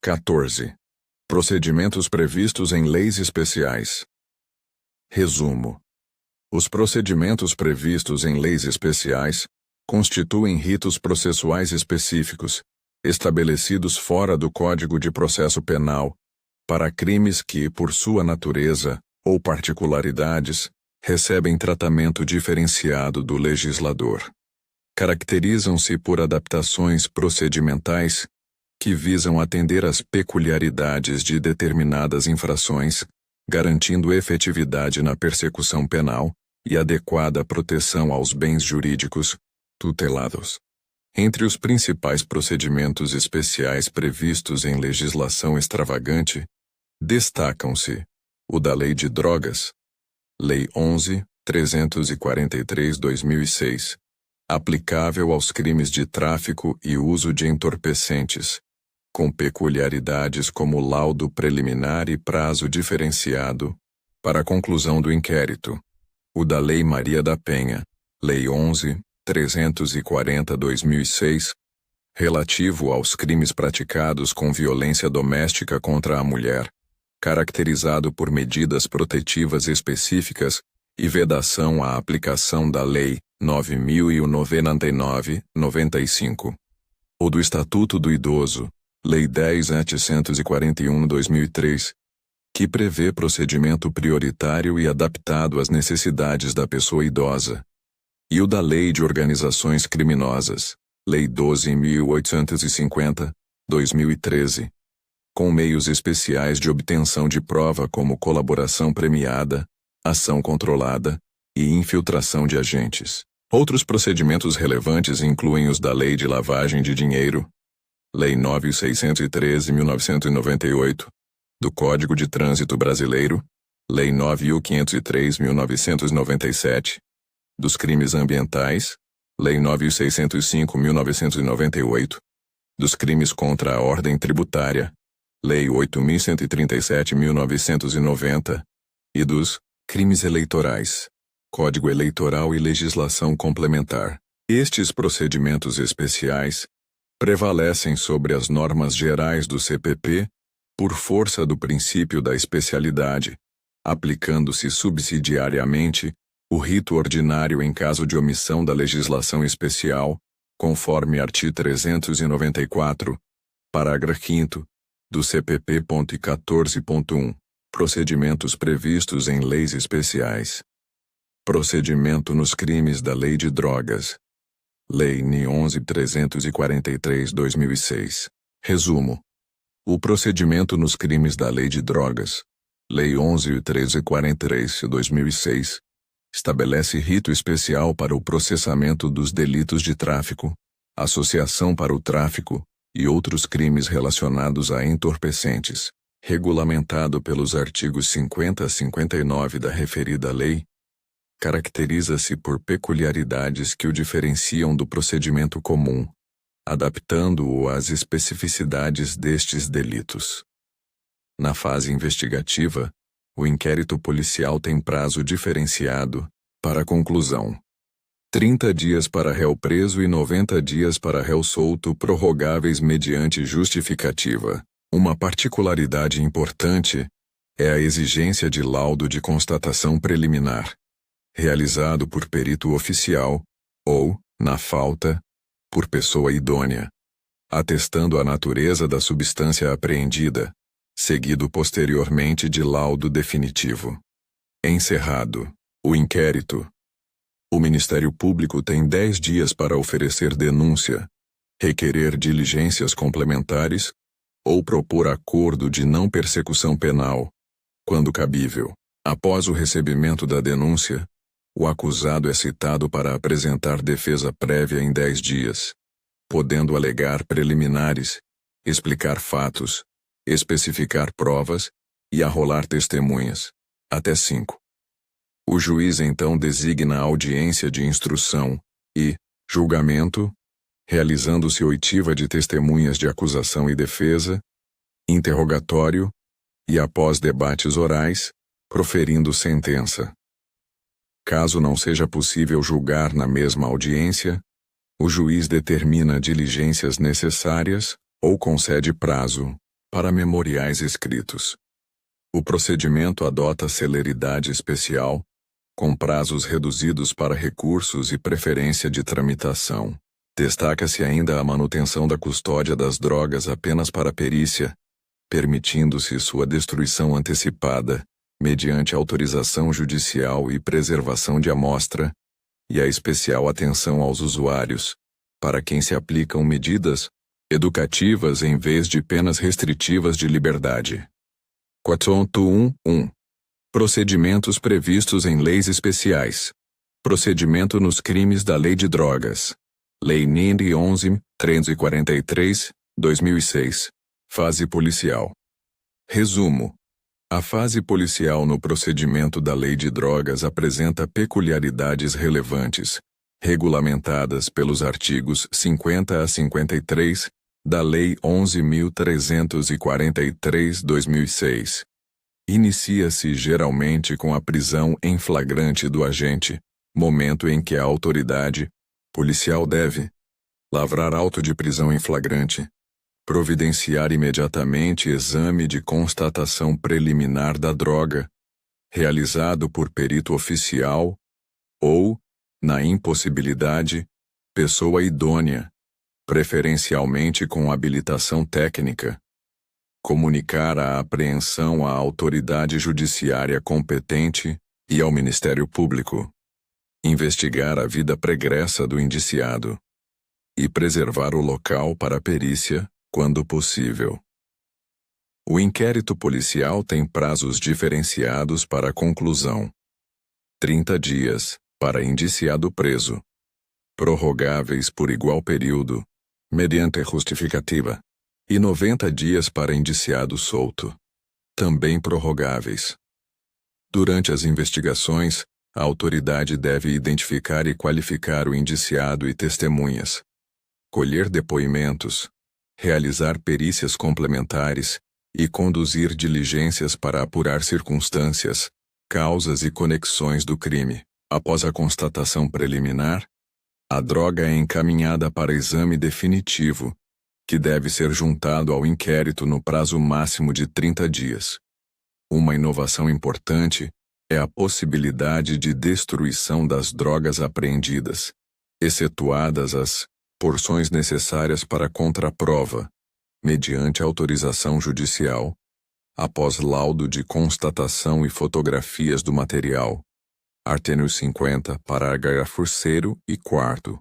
14. Procedimentos previstos em leis especiais. Resumo. Os procedimentos previstos em leis especiais constituem ritos processuais específicos, estabelecidos fora do Código de Processo Penal, para crimes que, por sua natureza ou particularidades, recebem tratamento diferenciado do legislador. Caracterizam-se por adaptações procedimentais que visam atender às peculiaridades de determinadas infrações, garantindo efetividade na persecução penal e adequada proteção aos bens jurídicos tutelados. Entre os principais procedimentos especiais previstos em legislação extravagante, destacam-se o da Lei de Drogas, Lei 11.343/2006, aplicável aos crimes de tráfico e uso de entorpecentes, com peculiaridades como laudo preliminar e prazo diferenciado para a conclusão do inquérito. O da Lei Maria da Penha, Lei 11.340/2006, relativo aos crimes praticados com violência doméstica contra a mulher, caracterizado por medidas protetivas específicas e vedação à aplicação da Lei 9.099/95. O do Estatuto do Idoso, Lei 10.741/2003, que prevê procedimento prioritário e adaptado às necessidades da pessoa idosa. E o da Lei de Organizações Criminosas, Lei 12.850/2013, com meios especiais de obtenção de prova como colaboração premiada, ação controlada e infiltração de agentes. Outros procedimentos relevantes incluem os da Lei de Lavagem de Dinheiro, Lei 9.613/1998, do Código de Trânsito Brasileiro, Lei 9.503/1997, dos Crimes Ambientais, Lei 9.605/1998, dos Crimes contra a Ordem Tributária, Lei 8.137/1990, e dos Crimes Eleitorais, Código Eleitoral e legislação complementar. Estes procedimentos especiais prevalecem sobre as normas gerais do CPP por força do princípio da especialidade, aplicando-se subsidiariamente o rito ordinário em caso de omissão da legislação especial, conforme artigo 394, parágrafo 5º, do CPP.14.1, procedimentos previstos em leis especiais. Procedimento nos crimes da Lei de Drogas, Lei NI 11.343/2006. Resumo. O procedimento nos crimes da Lei de Drogas, Lei 11.1343/2006, estabelece rito especial para o processamento dos delitos de tráfico, associação para o tráfico e outros crimes relacionados a entorpecentes, regulamentado pelos artigos 50 a 59 da referida lei. Caracteriza-se por peculiaridades que o diferenciam do procedimento comum, adaptando-o às especificidades destes delitos. Na fase investigativa, o inquérito policial tem prazo diferenciado para a conclusão. 30 dias para réu preso e 90 dias para réu solto, prorrogáveis mediante justificativa. Uma particularidade importante é a exigência de laudo de constatação preliminar, realizado por perito oficial ou, na falta, por pessoa idônea, atestando a natureza da substância apreendida, seguido posteriormente de laudo definitivo. Encerrado o inquérito, o Ministério Público tem 10 dias para oferecer denúncia, requerer diligências complementares ou propor acordo de não persecução penal, quando cabível. Após o recebimento da denúncia, o acusado é citado para apresentar defesa prévia em 10 dias, podendo alegar preliminares, explicar fatos, especificar provas e arrolar testemunhas, até 5. O juiz então designa a audiência de instrução e julgamento, realizando-se oitiva de testemunhas de acusação e defesa, interrogatório e, após debates orais, proferindo sentença. Caso não seja possível julgar na mesma audiência, o juiz determina diligências necessárias ou concede prazo Para memoriais escritos. O procedimento adota celeridade especial, com prazos reduzidos para recursos e preferência de tramitação. Destaca-se ainda a manutenção da custódia das drogas apenas para perícia, permitindo-se sua destruição antecipada, mediante autorização judicial e preservação de amostra, e a especial atenção aos usuários, para quem se aplicam medidas educativas em vez de penas restritivas de liberdade. 4.1.1 Procedimentos previstos em leis especiais. Procedimento nos crimes da Lei de Drogas. Lei nº 11.343, 2006. Fase policial. Resumo. A fase policial no procedimento da Lei de Drogas apresenta peculiaridades relevantes, regulamentadas pelos artigos 50 a 53 da Lei 11.343, 2006. Inicia-se geralmente com a prisão em flagrante do agente, momento em que a autoridade policial deve lavrar auto de prisão em flagrante, providenciar imediatamente exame de constatação preliminar da droga, realizado por perito oficial, ou, na impossibilidade, pessoa idônea, preferencialmente com habilitação técnica. Comunicar a apreensão à autoridade judiciária competente e ao Ministério Público. Investigar a vida pregressa do indiciado. E preservar o local para a perícia, quando possível. O inquérito policial tem prazos diferenciados para a conclusão. 30 dias, para indiciado preso. Prorrogáveis por igual período, mediante justificativa. E 90 dias para indiciado solto. Também prorrogáveis. Durante as investigações, a autoridade deve identificar e qualificar o indiciado e testemunhas, colher depoimentos, realizar perícias complementares e conduzir diligências para apurar circunstâncias, causas e conexões do crime. Após a constatação preliminar, a droga é encaminhada para exame definitivo, que deve ser juntado ao inquérito no prazo máximo de 30 dias. Uma inovação importante é a possibilidade de destruição das drogas apreendidas, excetuadas as porções necessárias para contraprova, mediante autorização judicial, após laudo de constatação e fotografias do material. Artigo 50, parágrafo 3º e 4º.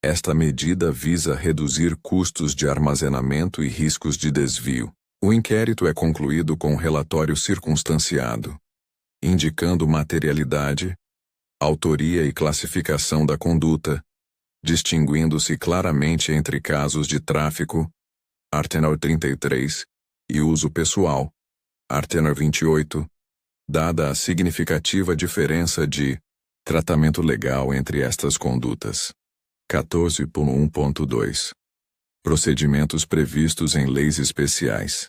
Esta medida visa reduzir custos de armazenamento e riscos de desvio. O inquérito é concluído com relatório circunstanciado, indicando materialidade, autoria e classificação da conduta, distinguindo-se claramente entre casos de tráfico, artigo 33, e uso pessoal, artigo 28, dada a significativa diferença de tratamento legal entre estas condutas. 14.1.2 Procedimentos previstos em leis especiais.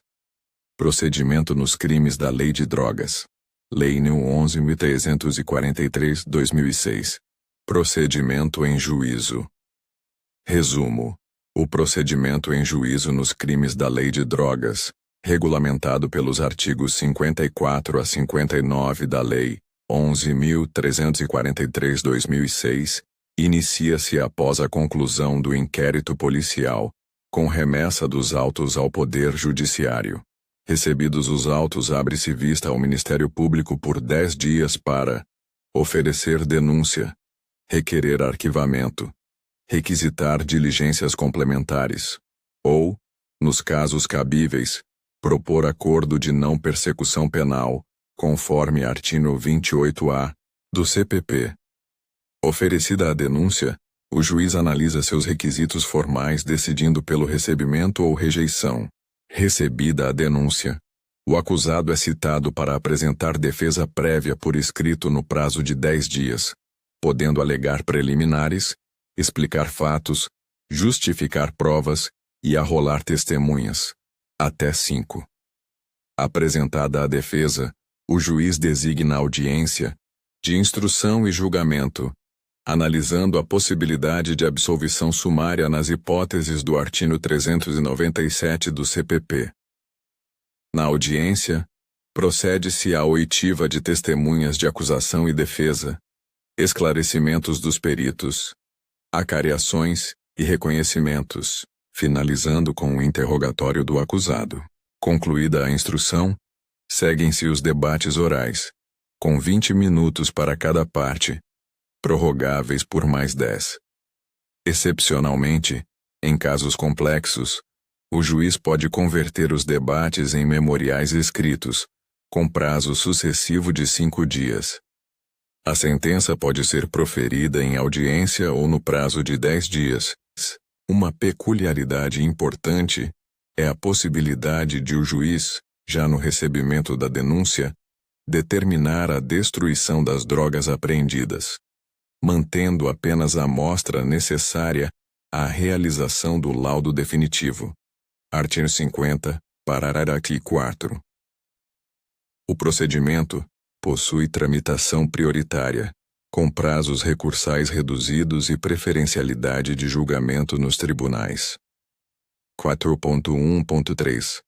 Procedimento nos crimes da Lei de Drogas. Lei nº 11.343, 2006. Procedimento em juízo. Resumo. O procedimento em juízo nos crimes da Lei de Drogas, regulamentado pelos artigos 54 a 59 da Lei 11.343, 2006, inicia-se após a conclusão do inquérito policial, com remessa dos autos ao Poder Judiciário. Recebidos os autos, abre-se vista ao Ministério Público por 10 dias para oferecer denúncia, requerer arquivamento, requisitar diligências complementares, ou, nos casos cabíveis, propor acordo de não persecução penal, conforme artigo 28-A do CPP. Oferecida a denúncia, o juiz analisa seus requisitos formais decidindo pelo recebimento ou rejeição. Recebida a denúncia, o acusado é citado para apresentar defesa prévia por escrito no prazo de 10 dias, podendo alegar preliminares, explicar fatos, justificar provas e arrolar testemunhas, até 5. Apresentada a defesa, o juiz designa audiência de instrução e julgamento, analisando a possibilidade de absolvição sumária nas hipóteses do artigo 397 do CPP. Na audiência, procede-se à oitiva de testemunhas de acusação e defesa, esclarecimentos dos peritos, acariações e reconhecimentos, finalizando com o interrogatório do acusado. Concluída a instrução, seguem-se os debates orais, com 20 minutos para cada parte, prorrogáveis por mais 10. Excepcionalmente, em casos complexos, o juiz pode converter os debates em memoriais escritos, com prazo sucessivo de 5 dias. A sentença pode ser proferida em audiência ou no prazo de 10 dias. Uma peculiaridade importante é a possibilidade de o juiz, já no recebimento da denúncia, determinar a destruição das drogas apreendidas, mantendo apenas a amostra necessária à realização do laudo definitivo. Artigo 50, parágrafo 4. O procedimento possui tramitação prioritária, com prazos recursais reduzidos e preferencialidade de julgamento nos tribunais. 4.1.3.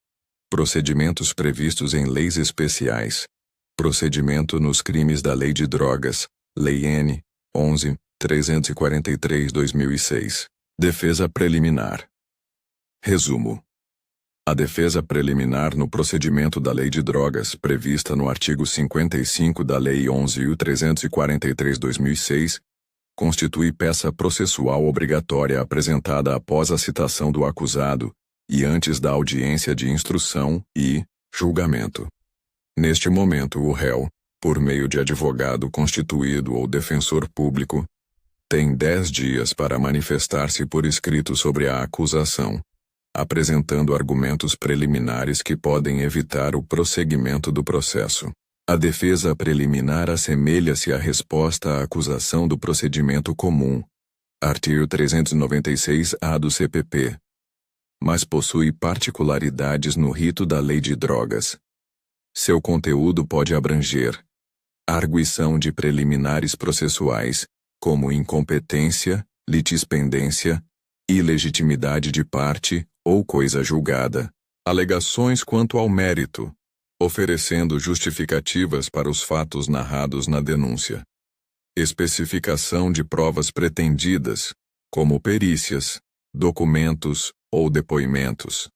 Procedimentos previstos em leis especiais. Procedimento nos crimes da Lei de Drogas, Lei N. 11.343/2006. Defesa preliminar. Resumo. A defesa preliminar no procedimento da Lei de Drogas, prevista no artigo 55 da Lei 11.343/2006, constitui peça processual obrigatória apresentada após a citação do acusado e antes da audiência de instrução e julgamento. Neste momento, o réu, por meio de advogado constituído ou defensor público, tem 10 dias para manifestar-se por escrito sobre a acusação, apresentando argumentos preliminares que podem evitar o prosseguimento do processo. A defesa preliminar assemelha-se à resposta à acusação do procedimento comum, artigo 396-A do CPP, mas possui particularidades no rito da Lei de Drogas. Seu conteúdo pode abranger arguição de preliminares processuais, como incompetência, litispendência, ilegitimidade de parte ou coisa julgada, alegações quanto ao mérito, oferecendo justificativas para os fatos narrados na denúncia, especificação de provas pretendidas, como perícias, documentos ou depoimentos,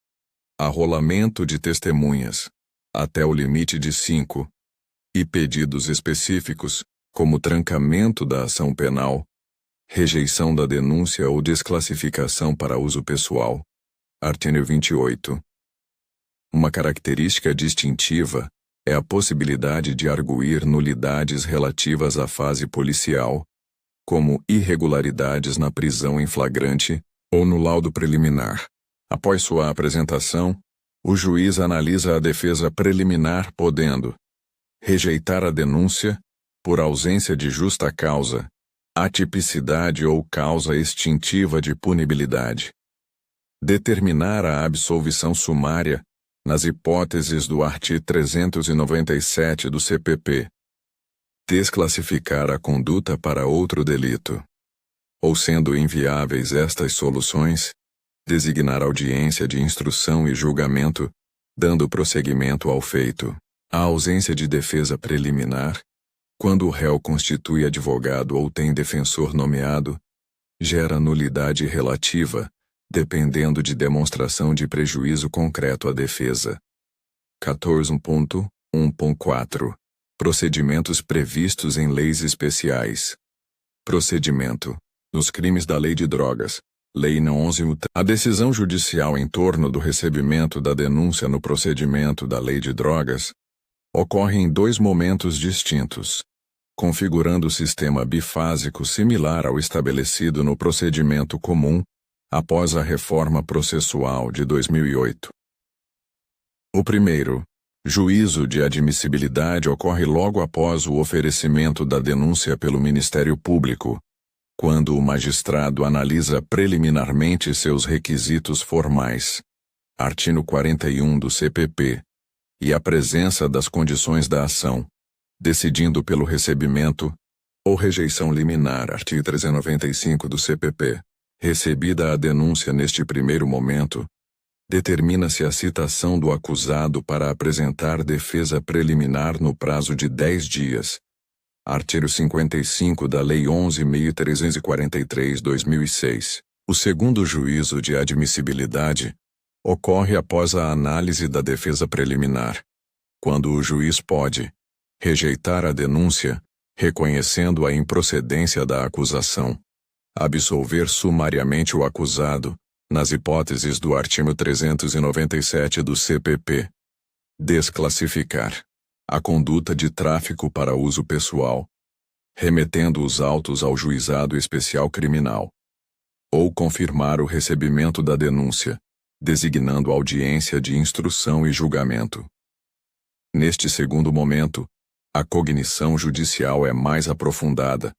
arrolamento de testemunhas, até o limite de 5, e pedidos específicos, como trancamento da ação penal, rejeição da denúncia ou desclassificação para uso pessoal. Artigo 28. Uma característica distintiva é a possibilidade de arguir nulidades relativas à fase policial, como irregularidades na prisão em flagrante ou no laudo preliminar. Após sua apresentação, o juiz analisa a defesa preliminar podendo rejeitar a denúncia por ausência de justa causa, atipicidade ou causa extintiva de punibilidade. Determinar a absolvição sumária, nas hipóteses do artigo 397 do CPP. Desclassificar a conduta para outro delito. Ou sendo inviáveis estas soluções, designar audiência de instrução e julgamento, dando prosseguimento ao feito. A ausência de defesa preliminar, quando o réu constitui advogado ou tem defensor nomeado, gera nulidade relativa, dependendo de demonstração de prejuízo concreto à defesa. 14.1.4. Procedimentos previstos em leis especiais. Procedimento. Nos crimes da Lei de Drogas, Lei N. 11. A decisão judicial em torno do recebimento da denúncia no procedimento da Lei de Drogas ocorre em 2 momentos distintos, configurando o sistema bifásico similar ao estabelecido no procedimento comum após a reforma processual de 2008. O primeiro, juízo de admissibilidade, ocorre logo após o oferecimento da denúncia pelo Ministério Público, quando o magistrado analisa preliminarmente seus requisitos formais, artigo 41 do CPP, e a presença das condições da ação, decidindo pelo recebimento ou rejeição liminar, artigo 395 do CPP. Recebida a denúncia neste primeiro momento, Determina-se a citação do acusado para apresentar defesa preliminar no prazo de 10 dias. Artigo 55 da Lei 11.343/2006. O segundo juízo de admissibilidade ocorre após a análise da defesa preliminar, quando o juiz pode rejeitar a denúncia, reconhecendo a improcedência da acusação, absolver sumariamente o acusado, nas hipóteses do artigo 397 do CPP, desclassificar a conduta de tráfico para uso pessoal, remetendo os autos ao juizado especial criminal, ou confirmar o recebimento da denúncia, designando audiência de instrução e julgamento. Neste segundo momento, a cognição judicial é mais aprofundada,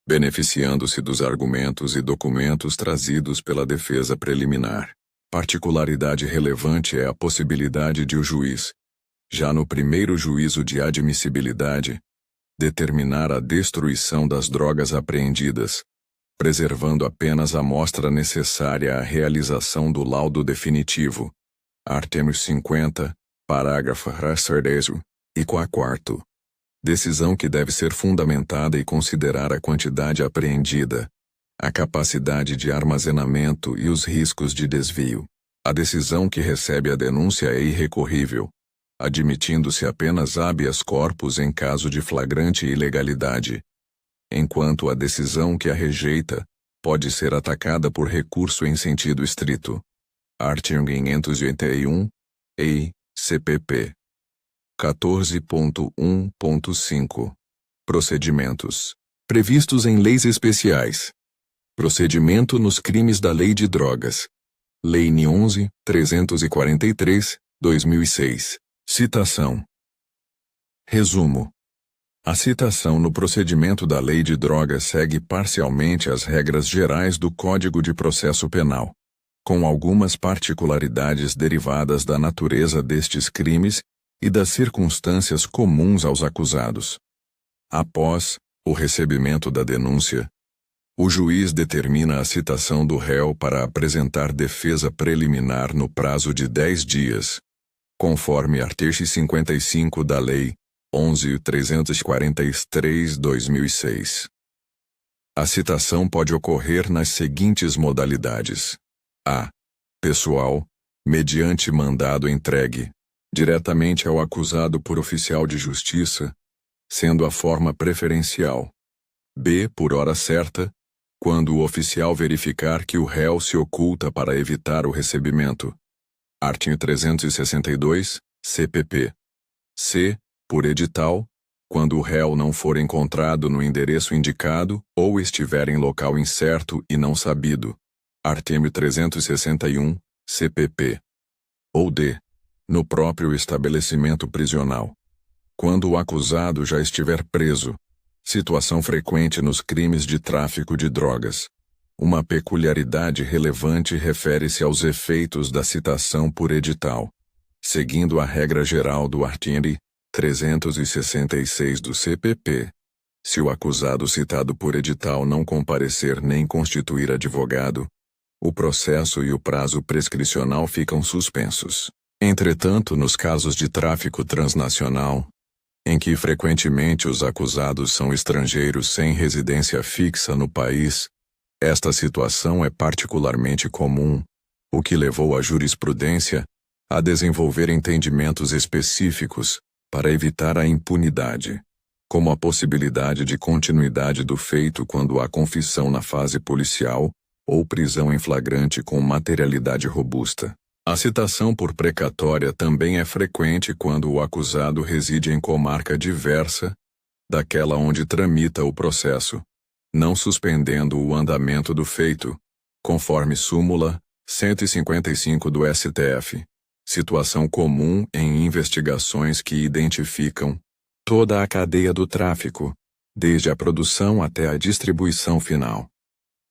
beneficiando-se dos argumentos e documentos trazidos pela defesa preliminar. Particularidade relevante é a possibilidade de o juiz, já no primeiro juízo de admissibilidade, determinar a destruição das drogas apreendidas, preservando apenas a amostra necessária à realização do laudo definitivo. Artigo 50, parágrafo 3º e 4º. Decisão que deve ser fundamentada e considerar a quantidade apreendida, a capacidade de armazenamento e os riscos de desvio. A decisão que recebe a denúncia é irrecorrível, admitindo-se apenas habeas corpus em caso de flagrante ilegalidade, enquanto a decisão que a rejeita pode ser atacada por recurso em sentido estrito. Artigo 581, EI, CPP. 14.1.5. Procedimentos previstos em leis especiais. Procedimento nos crimes da Lei de Drogas. Lei nº 11.343, 2006. Citação. Resumo. A citação no procedimento da Lei de Drogas segue parcialmente as regras gerais do Código de Processo Penal, com algumas particularidades derivadas da natureza destes crimes e das circunstâncias comuns aos acusados. Após o recebimento da denúncia, o juiz determina a citação do réu para apresentar defesa preliminar no prazo de 10 dias, conforme artigo 55 da Lei 11.343/2006. A citação pode ocorrer nas seguintes modalidades: a. Pessoal, mediante mandado entregue diretamente ao acusado por oficial de justiça, sendo a forma preferencial. B. Por hora certa, quando o oficial verificar que o réu se oculta para evitar o recebimento. Artigo 362, CPP. C. Por edital, quando o réu não for encontrado no endereço indicado ou estiver em local incerto e não sabido. Artigo 361, CPP. Ou D. No próprio estabelecimento prisional, quando o acusado já estiver preso, situação frequente nos crimes de tráfico de drogas. Uma peculiaridade relevante refere-se aos efeitos da citação por edital, seguindo a regra geral do artigo 366 do CPP. Se o acusado citado por edital não comparecer nem constituir advogado, o processo e o prazo prescricional ficam suspensos. Entretanto, nos casos de tráfico transnacional, em que frequentemente os acusados são estrangeiros sem residência fixa no país, esta situação é particularmente comum, o que levou a jurisprudência a desenvolver entendimentos específicos para evitar a impunidade, como a possibilidade de continuidade do feito quando há confissão na fase policial ou prisão em flagrante com materialidade robusta. A citação por precatória também é frequente quando o acusado reside em comarca diversa daquela onde tramita o processo, não suspendendo o andamento do feito, conforme súmula 155 do STF. Situação comum em investigações que identificam toda a cadeia do tráfico, desde a produção até a distribuição final.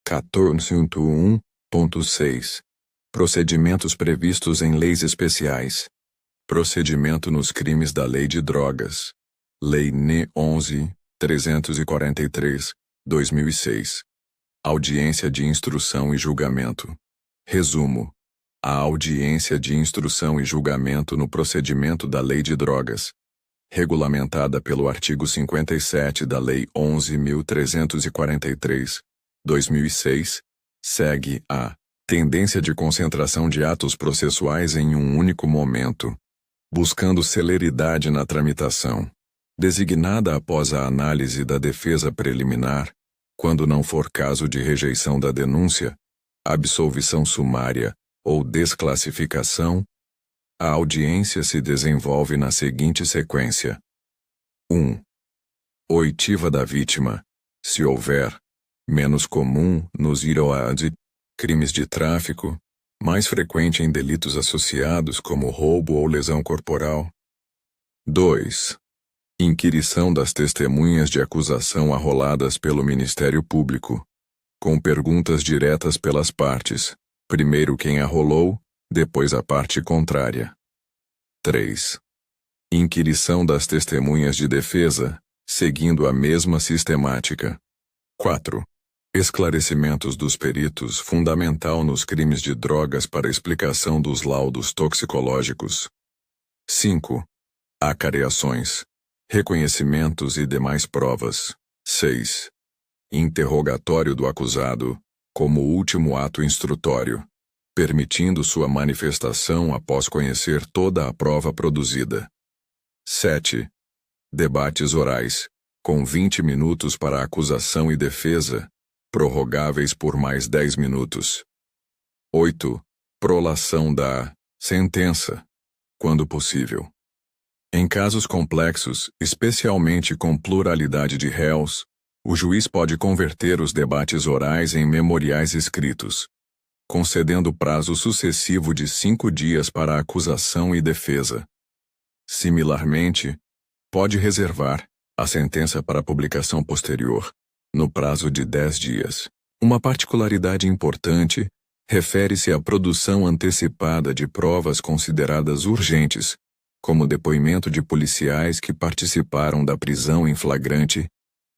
14.1.6. Procedimentos previstos em leis especiais. Procedimento nos crimes da Lei de Drogas. Lei nº 11.343, 2006. Audiência de instrução e julgamento. Resumo. A audiência de instrução e julgamento no procedimento da Lei de Drogas, regulamentada pelo artigo 57 da Lei 11.343, 2006, segue a tendência de concentração de atos processuais em um único momento, buscando celeridade na tramitação, designada após a análise da defesa preliminar, quando não for caso de rejeição da denúncia, absolvição sumária ou desclassificação. A audiência se desenvolve na seguinte sequência: 1. Oitiva da vítima, se houver, menos comum nos IROAD, crimes de tráfico, mais frequente em delitos associados como roubo ou lesão corporal. 2. Inquirição das testemunhas de acusação arroladas pelo Ministério Público, com perguntas diretas pelas partes, primeiro quem arrolou, depois a parte contrária. 3. Inquirição das testemunhas de defesa, seguindo a mesma sistemática. 4. Esclarecimentos dos peritos, fundamental nos crimes de drogas para explicação dos laudos toxicológicos. 5. Acareações, reconhecimentos e demais provas. 6. Interrogatório do acusado, como último ato instrutório, permitindo sua manifestação após conhecer toda a prova produzida. 7. Debates orais, com 20 minutos para acusação e defesa, prorrogáveis por mais 10 minutos. 8. Prolação da sentença, quando possível. Em casos complexos, especialmente com pluralidade de réus, o juiz pode converter os debates orais em memoriais escritos, concedendo prazo sucessivo de 5 dias para acusação e defesa. Similarmente, pode reservar a sentença para publicação posterior, no prazo de 10 dias. Uma particularidade importante refere-se à produção antecipada de provas consideradas urgentes, como depoimento de policiais que participaram da prisão em flagrante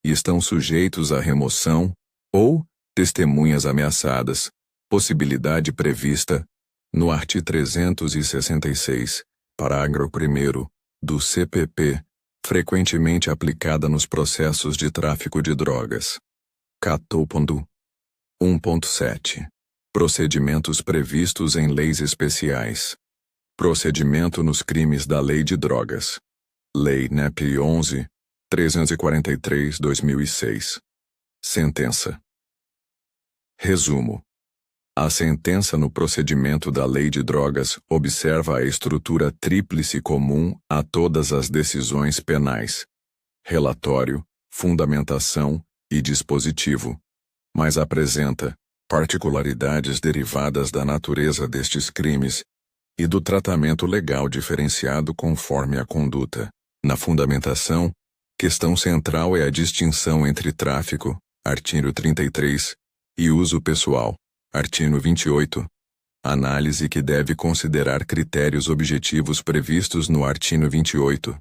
e estão sujeitos à remoção, ou testemunhas ameaçadas, possibilidade prevista no artigo 366, parágrafo 1º, do CPP, frequentemente aplicada nos processos de tráfico de drogas. 1.7. Procedimentos previstos em leis especiais. Procedimento nos crimes da Lei de Drogas. Lei NEP 11.343, 2006. Sentença. Resumo. A sentença no procedimento da Lei de Drogas observa a estrutura tríplice comum a todas as decisões penais: relatório, fundamentação e dispositivo, mas apresenta particularidades derivadas da natureza destes crimes e do tratamento legal diferenciado conforme a conduta. Na fundamentação, questão central é a distinção entre tráfico, artigo 33, e uso pessoal, artigo 28, análise que deve considerar critérios objetivos previstos no artigo 28,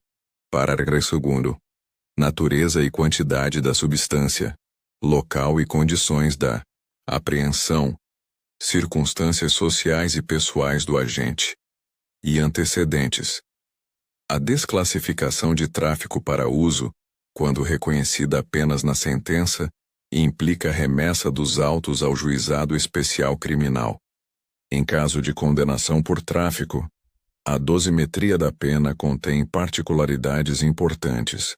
parágrafo 2º, natureza e quantidade da substância, local e condições da apreensão, circunstâncias sociais e pessoais do agente, e antecedentes. A desclassificação de tráfico para uso, quando reconhecida apenas na sentença, implica remessa dos autos ao juizado especial criminal. Em caso de condenação por tráfico, a dosimetria da pena contém particularidades importantes.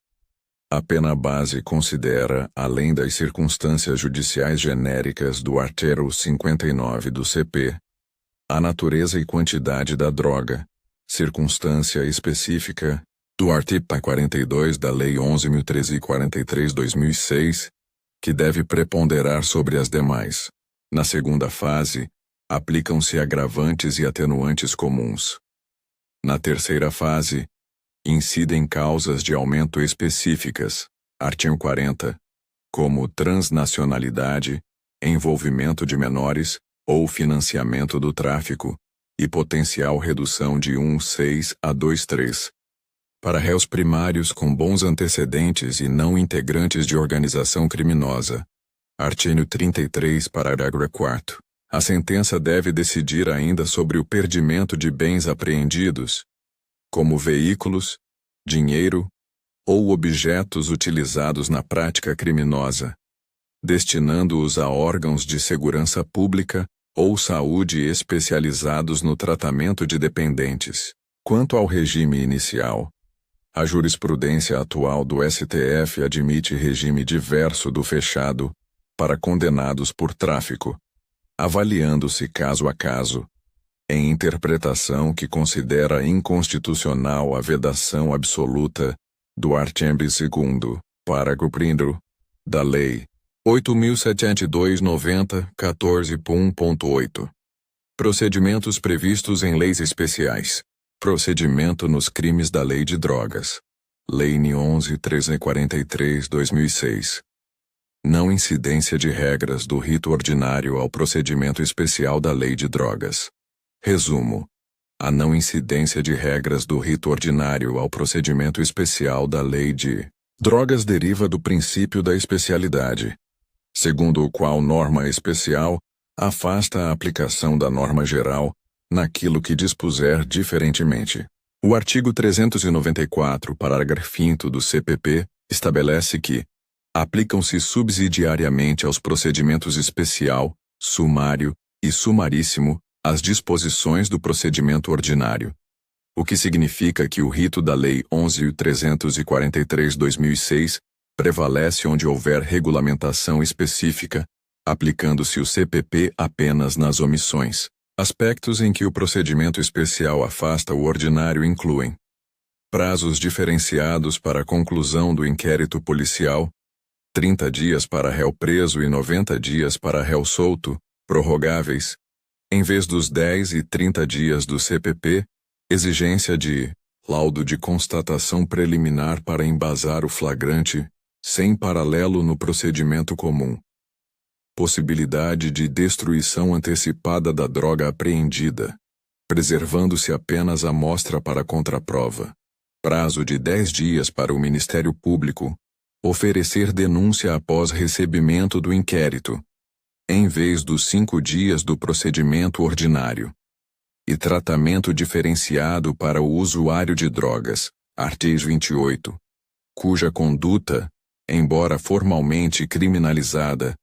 A pena base considera, além das circunstâncias judiciais genéricas do artigo 59 do CP, a natureza e quantidade da droga, circunstância específica do artigo 42 da Lei 11.343, 2006, que deve preponderar sobre as demais. Na segunda fase, aplicam-se agravantes e atenuantes comuns. Na terceira fase, incidem causas de aumento específicas, artigo 40, como transnacionalidade, envolvimento de menores ou financiamento do tráfico, e potencial redução de 1,6 a 2,3. Para réus primários com bons antecedentes e não integrantes de organização criminosa, artigo 33, parágrafo 4º. A sentença deve decidir ainda sobre o perdimento de bens apreendidos, como veículos, dinheiro ou objetos utilizados na prática criminosa, destinando-os a órgãos de segurança pública ou saúde especializados no tratamento de dependentes. Quanto ao regime inicial, a jurisprudência atual do STF admite regime diverso do fechado para condenados por tráfico, avaliando-se caso a caso, em interpretação que considera inconstitucional a vedação absoluta do artigo 2º, parágrafo 1º, da Lei 8.702/90, 14.1.8. Procedimentos previstos em leis especiais. Procedimento nos crimes da Lei de Drogas. Lei nº 11.343/2006. Não incidência de regras do rito ordinário ao procedimento especial da Lei de Drogas. Resumo: a não incidência de regras do rito ordinário ao procedimento especial da Lei de Drogas deriva do princípio da especialidade, segundo o qual norma especial afasta a aplicação da norma geral naquilo que dispuser diferentemente. O artigo 394, parágrafo 5º do CPP, estabelece que aplicam-se subsidiariamente aos procedimentos especial, sumário e sumaríssimo as disposições do procedimento ordinário, o que significa que o rito da Lei 11.343/2006 prevalece onde houver regulamentação específica, aplicando-se o CPP apenas nas omissões. Aspectos em que o procedimento especial afasta o ordinário incluem prazos diferenciados para a conclusão do inquérito policial, 30 dias para réu preso e 90 dias para réu solto, prorrogáveis, em vez dos 10 e 30 dias do CPP, exigência de laudo de constatação preliminar para embasar o flagrante, sem paralelo no procedimento comum. Possibilidade de destruição antecipada da droga apreendida, preservando-se apenas a amostra para contraprova. Prazo de 10 dias para o Ministério Público oferecer denúncia após recebimento do inquérito, em vez dos 5 dias do procedimento ordinário. E tratamento diferenciado para o usuário de drogas, artigo 28, cuja conduta, embora formalmente criminalizada,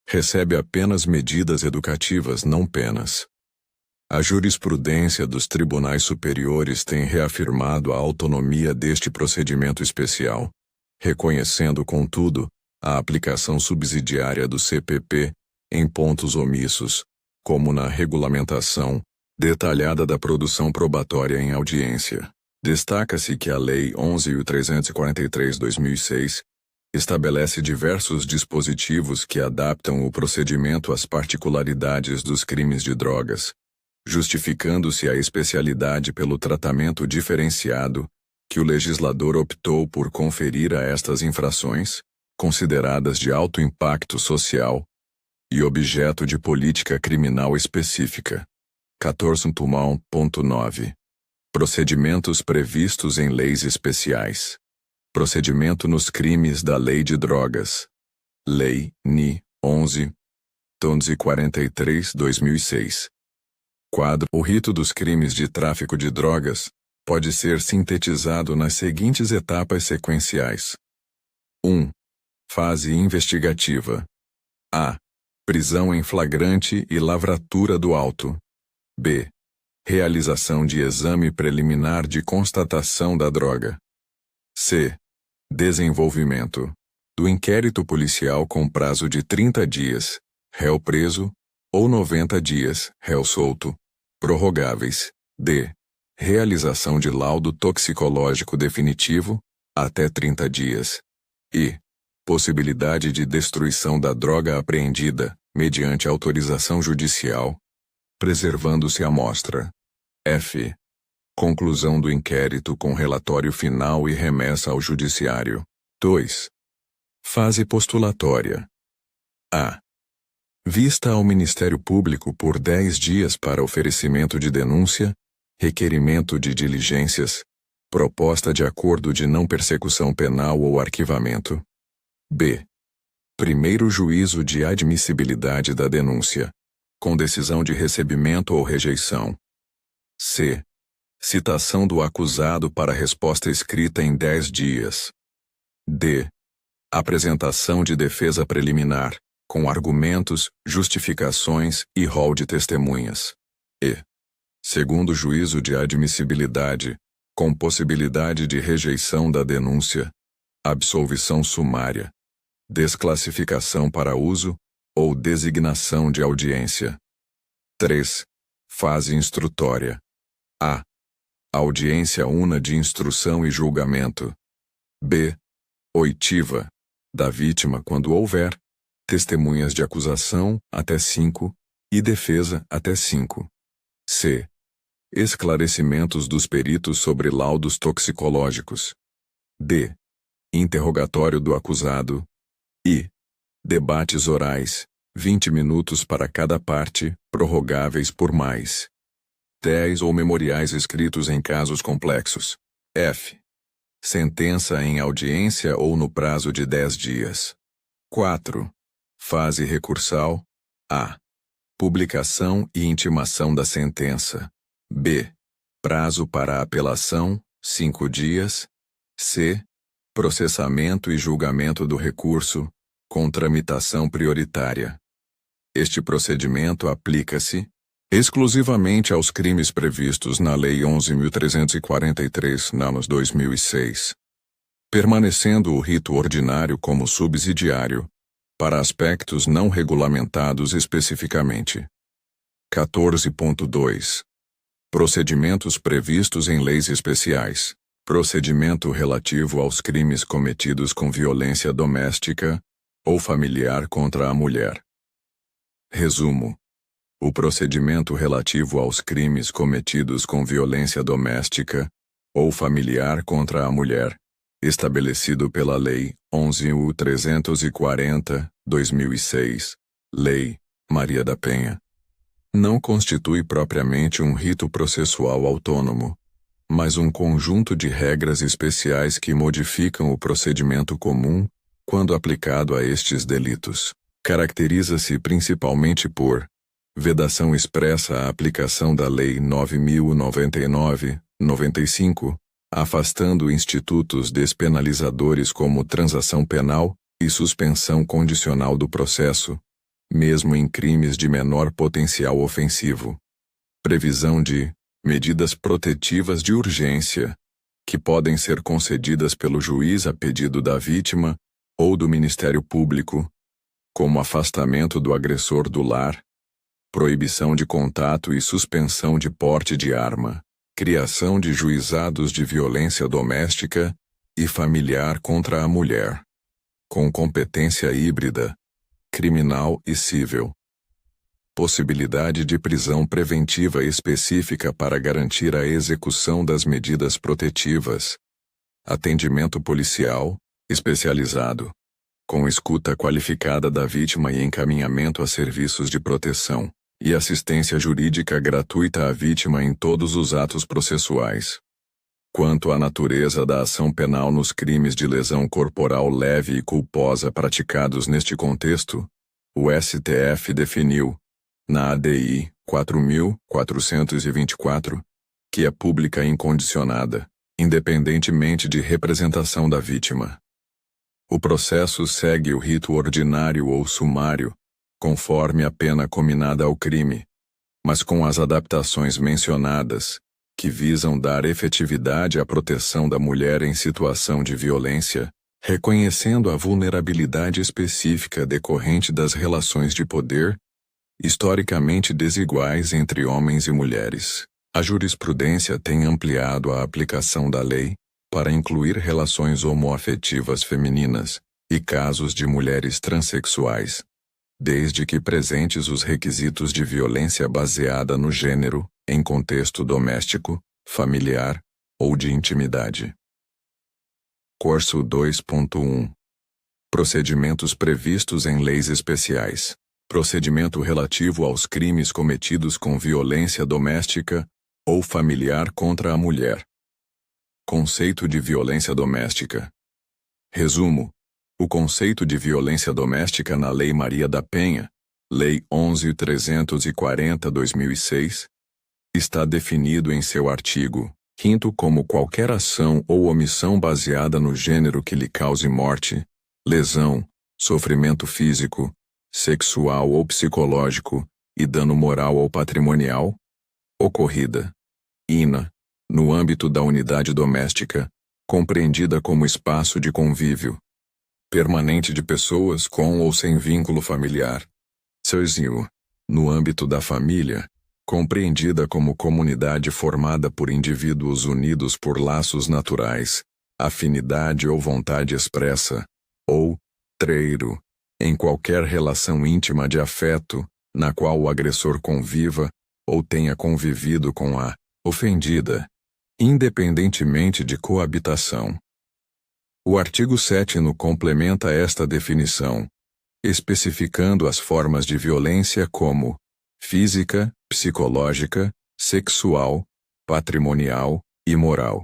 recebe apenas medidas educativas, não penas. A jurisprudência dos tribunais superiores tem reafirmado a autonomia deste procedimento especial, reconhecendo, contudo, a aplicação subsidiária do CPP em pontos omissos, como na regulamentação detalhada da produção probatória em audiência. Destaca-se que a Lei 11.343/2006 estabelece diversos dispositivos que adaptam o procedimento às particularidades dos crimes de drogas, justificando-se a especialidade pelo tratamento diferenciado que o legislador optou por conferir a estas infrações, consideradas de alto impacto social e objeto de política criminal específica. 14.1.9. Procedimentos previstos em leis especiais. Procedimento nos crimes da Lei de Drogas. Lei nº 11.243/2006. Quadro. O rito dos crimes de tráfico de drogas pode ser sintetizado nas seguintes etapas sequenciais. 1. Fase investigativa. A. Prisão em flagrante e lavratura do auto. B. Realização de exame preliminar de constatação da droga. C. Desenvolvimento do inquérito policial com prazo de 30 dias, réu preso, ou 90 dias, réu solto, prorrogáveis. D. Realização de laudo toxicológico definitivo, até 30 dias. E. Possibilidade de destruição da droga apreendida, mediante autorização judicial, preservando-se a amostra. F. Conclusão do inquérito com relatório final e remessa ao Judiciário. 2. Fase postulatória. A. Vista ao Ministério Público por 10 dias para oferecimento de denúncia, requerimento de diligências, proposta de acordo de não persecução penal ou arquivamento. B. Primeiro juízo de admissibilidade da denúncia. com decisão de recebimento ou rejeição. C. Citação do acusado para resposta escrita em 10 dias. D. Apresentação de defesa preliminar, com argumentos, justificações e rol de testemunhas. E. Segundo juízo de admissibilidade, com possibilidade de rejeição da denúncia, absolvição sumária, desclassificação para uso ou designação de audiência. 3. Fase instrutória. A. Audiência una de instrução e julgamento. B. Oitiva da vítima quando houver, testemunhas de acusação até 5 e defesa até 5. C. Esclarecimentos dos peritos sobre laudos toxicológicos. D. Interrogatório do acusado. I. Debates orais, 20 minutos para cada parte, prorrogáveis por mais 10 ou memoriais escritos em casos complexos. F. Sentença em audiência ou no prazo de 10 dias. 4. Fase recursal. A. Publicação e intimação da sentença. B. Prazo para apelação, 5 dias. C. Processamento e julgamento do recurso, com tramitação prioritária. Este procedimento aplica-se exclusivamente aos crimes previstos na Lei 11.343/2006, permanecendo o rito ordinário como subsidiário, para aspectos não regulamentados especificamente. 14.2. Procedimentos previstos em leis especiais. Procedimento relativo aos crimes cometidos com violência doméstica ou familiar contra a mulher. Resumo. O procedimento relativo aos crimes cometidos com violência doméstica ou familiar contra a mulher, estabelecido pela Lei 11.340/2006, Lei Maria da Penha, não constitui propriamente um rito processual autônomo, mas um conjunto de regras especiais que modificam o procedimento comum quando aplicado a estes delitos. Caracteriza-se principalmente por vedação expressa à aplicação da Lei 9.099/95, afastando institutos despenalizadores como transação penal e suspensão condicional do processo, mesmo em crimes de menor potencial ofensivo. Previsão de medidas protetivas de urgência, que podem ser concedidas pelo juiz a pedido da vítima ou do Ministério Público, como afastamento do agressor do lar, proibição de contato e suspensão de porte de arma, criação de juizados de violência doméstica e familiar contra a mulher, com competência híbrida, criminal e civil. Possibilidade de prisão preventiva específica para garantir a execução das medidas protetivas. Atendimento policial, especializado, com escuta qualificada da vítima e encaminhamento a serviços de proteção e assistência jurídica gratuita à vítima em todos os atos processuais. Quanto à natureza da ação penal nos crimes de lesão corporal leve e culposa praticados neste contexto, o STF definiu, na ADI 4.424, que é pública e incondicionada, independentemente de representação da vítima. O processo segue o rito ordinário ou sumário, conforme a pena cominada ao crime, mas com as adaptações mencionadas, que visam dar efetividade à proteção da mulher em situação de violência, reconhecendo a vulnerabilidade específica decorrente das relações de poder, historicamente desiguais entre homens e mulheres. A jurisprudência tem ampliado a aplicação da lei para incluir relações homoafetivas femininas e casos de mulheres transexuais, desde que presentes os requisitos de violência baseada no gênero, em contexto doméstico, familiar ou de intimidade. Corso 2.1. Procedimentos previstos em leis especiais. Procedimento relativo aos crimes cometidos com violência doméstica ou familiar contra a mulher. Conceito de violência doméstica. Resumo. O conceito de violência doméstica na Lei Maria da Penha Lei 11.340/2006, está definido em seu artigo 5º como qualquer ação ou omissão baseada no gênero que lhe cause morte, lesão, sofrimento físico, sexual ou psicológico e dano moral ou patrimonial, ocorrida, no âmbito da unidade doméstica, compreendida como espaço de convívio permanente de pessoas com ou sem vínculo familiar, no âmbito da família, compreendida como comunidade formada por indivíduos unidos por laços naturais, afinidade ou vontade expressa, ou, em qualquer relação íntima de afeto, na qual o agressor conviva, ou tenha convivido com a ofendida, independentemente de coabitação. O artigo 7º complementa esta definição, especificando as formas de violência como física, psicológica, sexual, patrimonial e moral.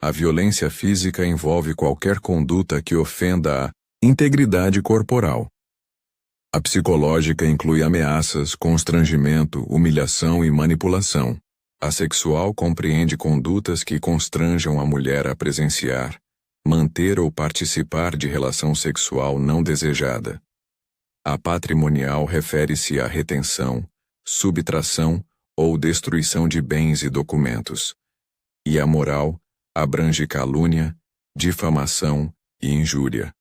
A violência física envolve qualquer conduta que ofenda a integridade corporal. A psicológica inclui ameaças, constrangimento, humilhação e manipulação. A sexual compreende condutas que constranjam a mulher a presenciar, manter ou participar de relação sexual não desejada. A patrimonial refere-se à retenção, subtração ou destruição de bens e documentos. E a moral abrange calúnia, difamação e injúria.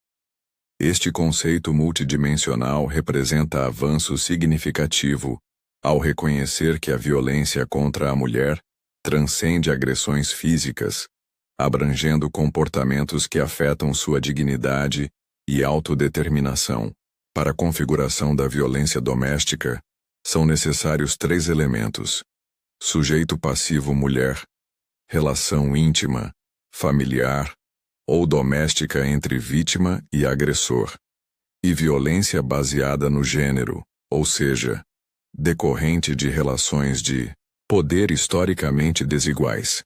Este conceito multidimensional representa avanço significativo ao reconhecer que a violência contra a mulher transcende agressões físicas, abrangendo comportamentos que afetam sua dignidade e autodeterminação. Para a configuração da violência doméstica, são necessários 3 elementos: sujeito passivo mulher, relação íntima, familiar ou doméstica entre vítima e agressor, e violência baseada no gênero, ou seja, decorrente de relações de poder historicamente desiguais.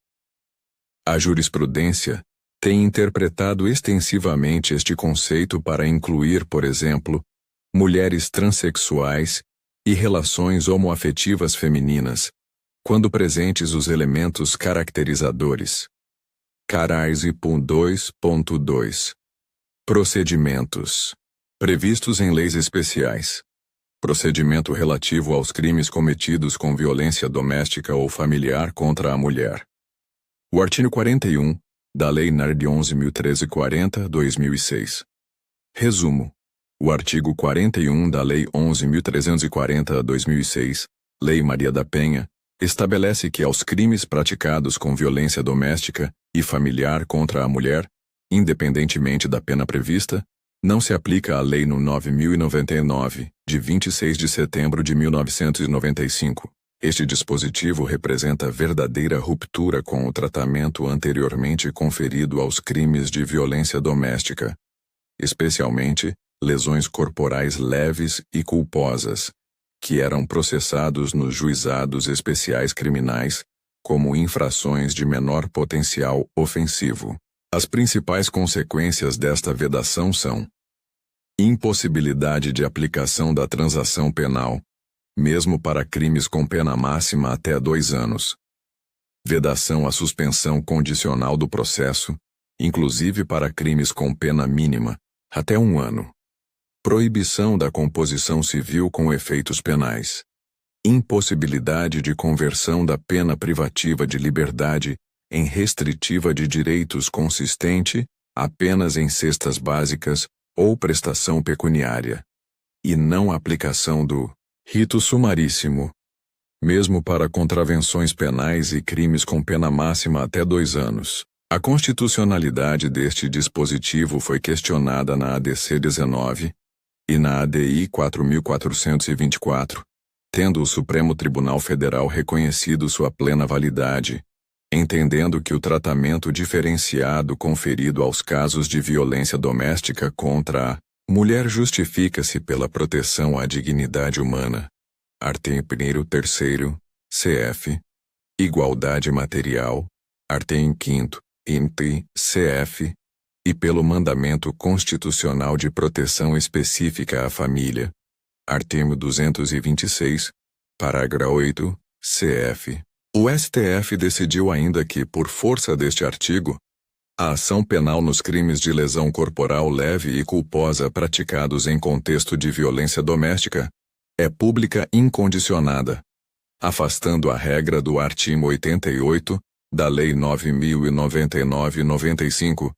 A jurisprudência tem interpretado extensivamente este conceito para incluir, por exemplo, mulheres transexuais e relações homoafetivas femininas, quando presentes os elementos caracterizadores. Carais e 2.2. Procedimentos previstos em leis especiais. Procedimento relativo aos crimes cometidos com violência doméstica ou familiar contra a mulher. O artigo 41 da Lei nº 11.1340/2006. Resumo. O artigo 41 da Lei 11.340/2006, Lei Maria da Penha, estabelece que aos crimes praticados com violência doméstica e familiar contra a mulher, independentemente da pena prevista, não se aplica a Lei no 9.099, de 26 de setembro de 1995. Este dispositivo representa verdadeira ruptura com o tratamento anteriormente conferido aos crimes de violência doméstica, especialmente lesões corporais leves e culposas, que eram processados nos juizados especiais criminais como infrações de menor potencial ofensivo. As principais consequências desta vedação são: impossibilidade de aplicação da transação penal, mesmo para crimes com pena máxima até 2 anos. Vedação à suspensão condicional do processo, inclusive para crimes com pena mínima, até 1 ano. Proibição da composição civil com efeitos penais. Impossibilidade de conversão da pena privativa de liberdade em restritiva de direitos consistente apenas em cestas básicas ou prestação pecuniária. E não aplicação do rito sumaríssimo, mesmo para contravenções penais e crimes com pena máxima até 2 anos. A constitucionalidade deste dispositivo foi questionada na ADC 19 e na ADI 4.424, tendo o Supremo Tribunal Federal reconhecido sua plena validade, entendendo que o tratamento diferenciado conferido aos casos de violência doméstica contra a mulher justifica-se pela proteção à dignidade humana, artigo 1º, 3º, CF, igualdade material, artigo 5º, int. CF, e pelo mandamento constitucional de proteção específica à família, Artigo 226, parágrafo 8, cf. O STF decidiu ainda que, por força deste artigo, a ação penal nos crimes de lesão corporal leve e culposa praticados em contexto de violência doméstica é pública incondicionada, afastando a regra do artigo 88 da Lei 9.099/95,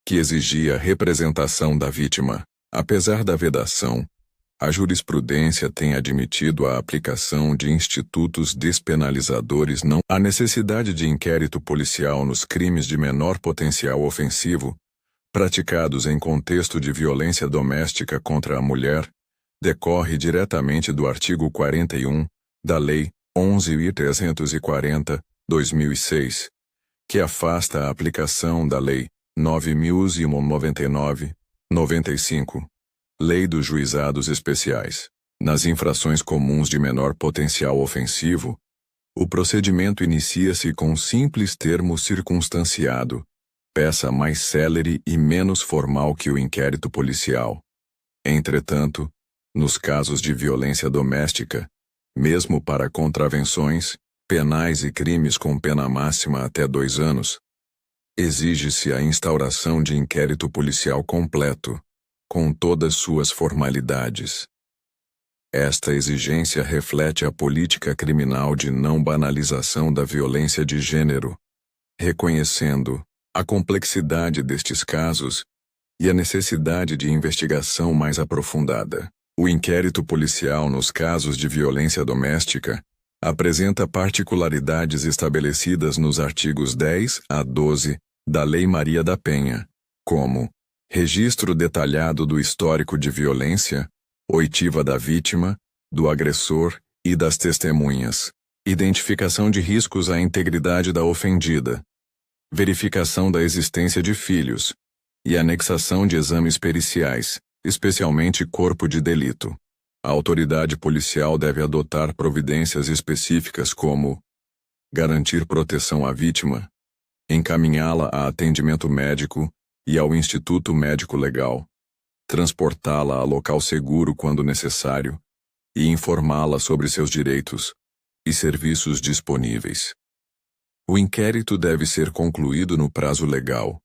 que exigia representação da vítima. Apesar da vedação, a jurisprudência tem admitido a aplicação de institutos despenalizadores. Não há necessidade de inquérito policial nos crimes de menor potencial ofensivo, praticados em contexto de violência doméstica contra a mulher, decorre diretamente do artigo 41 da Lei 11.340/2006, que afasta a aplicação da Lei 9.099/95, Lei dos Juizados Especiais. Nas infrações comuns de menor potencial ofensivo, o procedimento inicia-se com um simples termo circunstanciado, peça mais célere e menos formal que o inquérito policial. Entretanto, nos casos de violência doméstica, mesmo para contravenções penais e crimes com pena máxima até 2 anos, exige-se a instauração de inquérito policial completo, com todas suas formalidades. Esta exigência reflete a política criminal de não banalização da violência de gênero, reconhecendo a complexidade destes casos e a necessidade de investigação mais aprofundada. O inquérito policial nos casos de violência doméstica apresenta particularidades estabelecidas nos artigos 10 a 12 da Lei Maria da Penha, como registro detalhado do histórico de violência, oitiva da vítima, do agressor e das testemunhas, identificação de riscos à integridade da ofendida, verificação da existência de filhos e anexação de exames periciais, especialmente corpo de delito. A autoridade policial deve adotar providências específicas como garantir proteção à vítima, encaminhá-la a atendimento médico e ao Instituto Médico Legal, transportá-la a local seguro quando necessário e informá-la sobre seus direitos e serviços disponíveis. O inquérito deve ser concluído no prazo legal: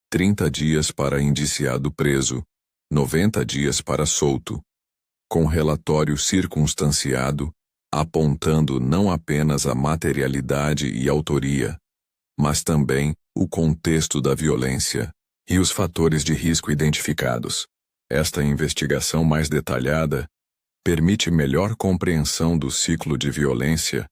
30 dias para indiciado preso, 90 dias para solto, com relatório circunstanciado, apontando não apenas a materialidade e autoria, mas também o contexto da violência e os fatores de risco identificados. Esta investigação mais detalhada permite melhor compreensão do ciclo de violência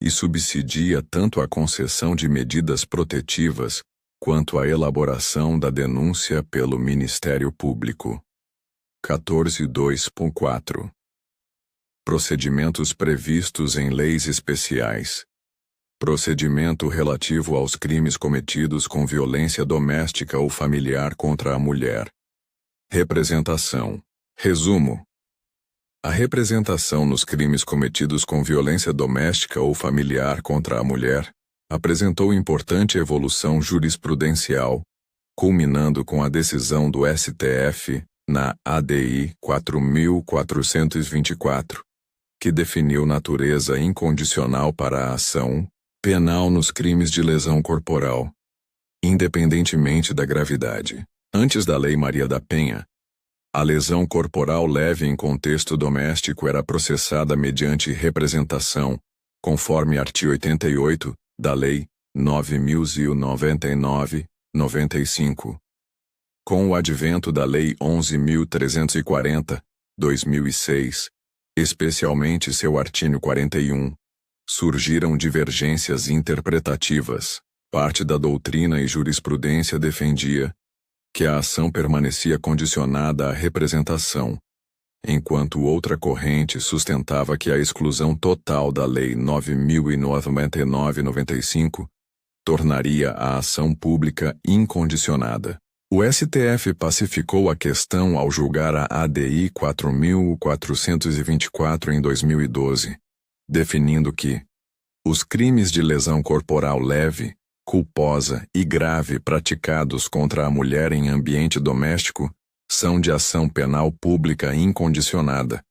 e subsidia tanto a concessão de medidas protetivas quanto a elaboração da denúncia pelo Ministério Público. 14.2.4 Procedimentos previstos em leis especiais. Procedimento relativo aos crimes cometidos com violência doméstica ou familiar contra a mulher. Representação. Resumo. A representação nos crimes cometidos com violência doméstica ou familiar contra a mulher apresentou importante evolução jurisprudencial, culminando com a decisão do STF na ADI 4.424, que definiu natureza incondicional para a ação penal nos crimes de lesão corporal, independentemente da gravidade. Antes da Lei Maria da Penha, a lesão corporal leve em contexto doméstico era processada mediante representação, conforme artigo 88 da Lei 9.099/95. Com o advento da Lei 11.340/2006, especialmente seu artigo 41, surgiram divergências interpretativas. Parte da doutrina e jurisprudência defendia que a ação permanecia condicionada à representação, enquanto outra corrente sustentava que a exclusão total da Lei 9.099/95 tornaria a ação pública incondicionada. O STF pacificou a questão ao julgar a ADI 4.424 em 2012, definindo que os crimes de lesão corporal leve, culposa e grave praticados contra a mulher em ambiente doméstico são de ação penal pública incondicionada,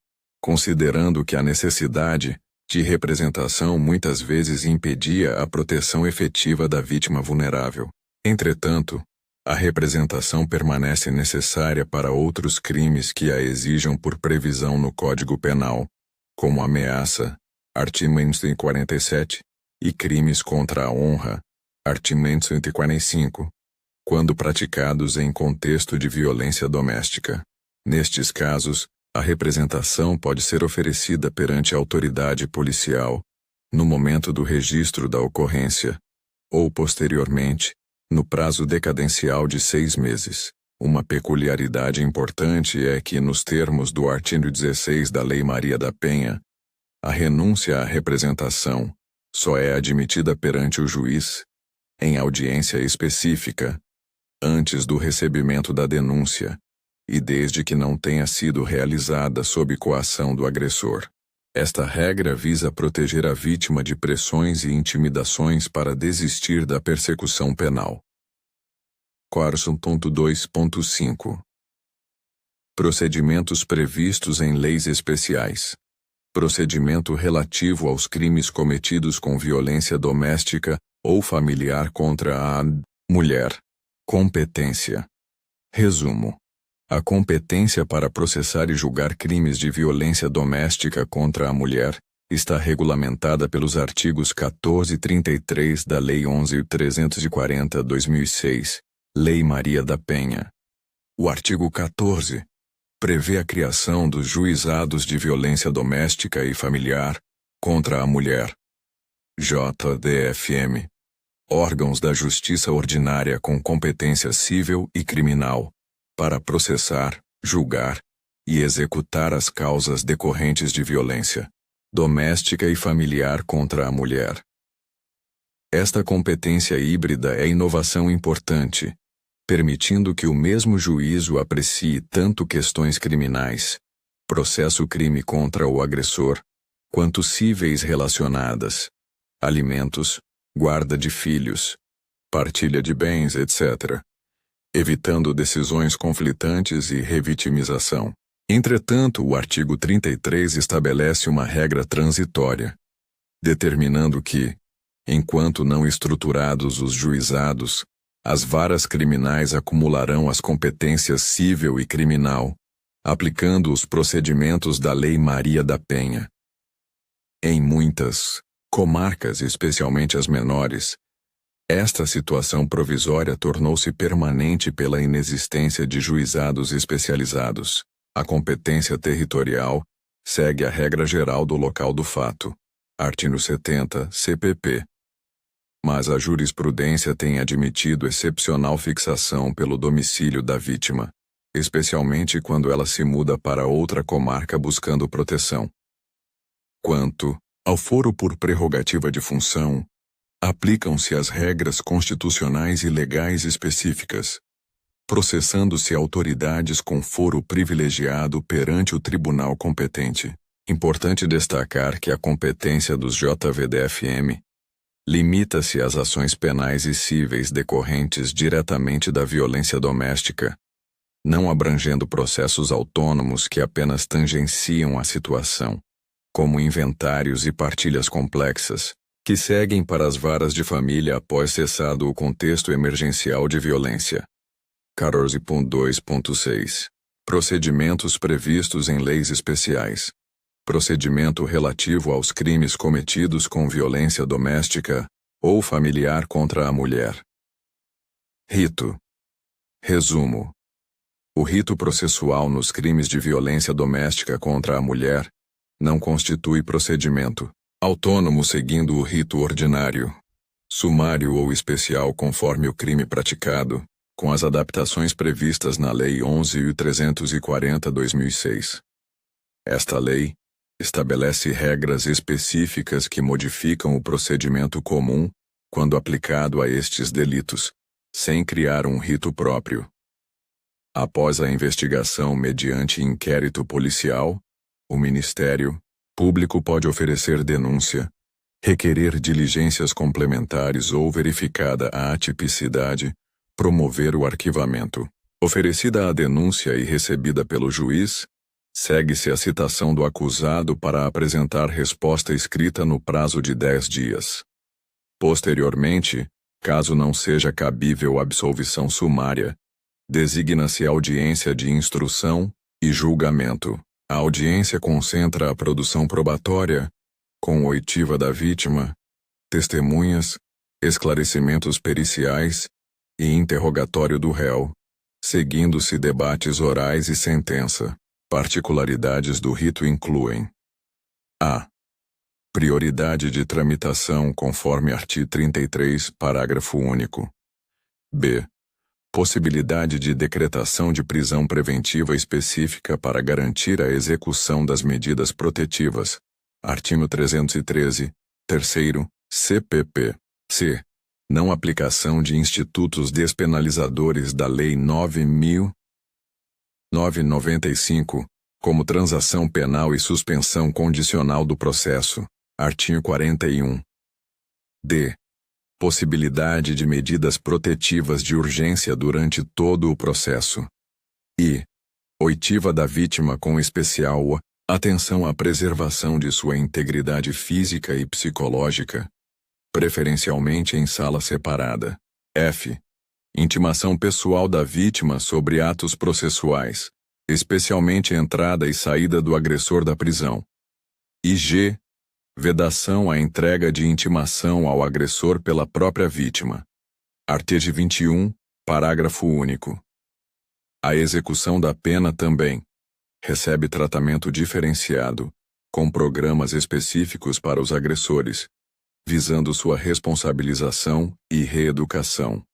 considerando que a necessidade de representação muitas vezes impedia a proteção efetiva da vítima vulnerável. Entretanto, a representação permanece necessária para outros crimes que a exijam por previsão no Código Penal, como ameaça, artigo 147, e crimes contra a honra, artigo 145, quando praticados em contexto de violência doméstica. Nestes casos, a representação pode ser oferecida perante a autoridade policial, no momento do registro da ocorrência, ou posteriormente, no prazo decadencial de 6 meses. Uma peculiaridade importante é que, nos termos do artigo 16 da Lei Maria da Penha, a renúncia à representação só é admitida perante o juiz, em audiência específica, antes do recebimento da denúncia, e desde que não tenha sido realizada sob coação do agressor. Esta regra visa proteger a vítima de pressões e intimidações para desistir da persecução penal. 2.5 Procedimentos previstos em leis especiais. Procedimento relativo aos crimes cometidos com violência doméstica ou familiar contra a mulher. Competência. Resumo. A competência para processar e julgar crimes de violência doméstica contra a mulher está regulamentada pelos artigos 14 e 33 da Lei 11.340/2006, Lei Maria da Penha. O artigo 14 prevê a criação dos juizados de violência doméstica e familiar contra a mulher, JDFM, órgãos da Justiça Ordinária com competência civil e criminal, para processar, julgar e executar as causas decorrentes de violência doméstica e familiar contra a mulher. Esta competência híbrida é inovação importante, permitindo que o mesmo juízo aprecie tanto questões criminais, processo crime contra o agressor, quanto cíveis relacionadas, alimentos, guarda de filhos, partilha de bens, etc., evitando decisões conflitantes e revitimização. Entretanto, o artigo 33 estabelece uma regra transitória, determinando que, enquanto não estruturados os juizados, as varas criminais acumularão as competências civil e criminal, aplicando os procedimentos da Lei Maria da Penha. Em muitas comarcas, especialmente as menores, esta situação provisória tornou-se permanente pela inexistência de juizados especializados. A competência territorial segue a regra geral do local do fato, artigo 70, CPP. Mas a jurisprudência tem admitido excepcional fixação pelo domicílio da vítima, especialmente quando ela se muda para outra comarca buscando proteção. Quanto ao foro por prerrogativa de função, aplicam-se as regras constitucionais e legais específicas, processando-se autoridades com foro privilegiado perante o tribunal competente. Importante destacar que a competência dos JVDFM limita-se às ações penais e cíveis decorrentes diretamente da violência doméstica, não abrangendo processos autônomos que apenas tangenciam a situação, como inventários e partilhas complexas, que seguem para as varas de família após cessado o contexto emergencial de violência. 14.2.6 Procedimentos previstos em leis especiais. Procedimento relativo aos crimes cometidos com violência doméstica ou familiar contra a mulher. Rito. Resumo. O rito processual nos crimes de violência doméstica contra a mulher não constitui procedimento autônomo seguindo o rito ordinário, sumário ou especial conforme o crime praticado, com as adaptações previstas na Lei 11.340/2006. Esta lei estabelece regras específicas que modificam o procedimento comum quando aplicado a estes delitos, sem criar um rito próprio. Após a investigação mediante inquérito policial, o Ministério Público pode oferecer denúncia, requerer diligências complementares ou, verificada a atipicidade, promover o arquivamento. Oferecida a denúncia e recebida pelo juiz, Segue-se a citação do acusado para apresentar resposta escrita no prazo de 10 dias. Posteriormente, caso não seja cabível absolvição sumária, designa-se audiência de instrução e julgamento. A audiência concentra a produção probatória, com oitiva da vítima, testemunhas, esclarecimentos periciais e interrogatório do réu, seguindo-se debates orais e sentença. Particularidades do rito incluem: a. Prioridade de tramitação conforme artigo 33, parágrafo único. b. Possibilidade de decretação de prisão preventiva específica para garantir a execução das medidas protetivas. Artigo 313, terceiro, CPP. c. Não aplicação de institutos despenalizadores da Lei 9.995, como transação penal e suspensão condicional do processo. Artigo 41. d. Possibilidade de medidas protetivas de urgência durante todo o processo. E. Oitiva da vítima com especial atenção à preservação de sua integridade física e psicológica, preferencialmente em sala separada. F. Intimação pessoal da vítima sobre atos processuais, especialmente entrada e saída do agressor da prisão. E G. Vedação à entrega de intimação ao agressor pela própria vítima. Artigo 21, parágrafo único. A execução da pena também recebe tratamento diferenciado, com programas específicos para os agressores, visando sua responsabilização e reeducação.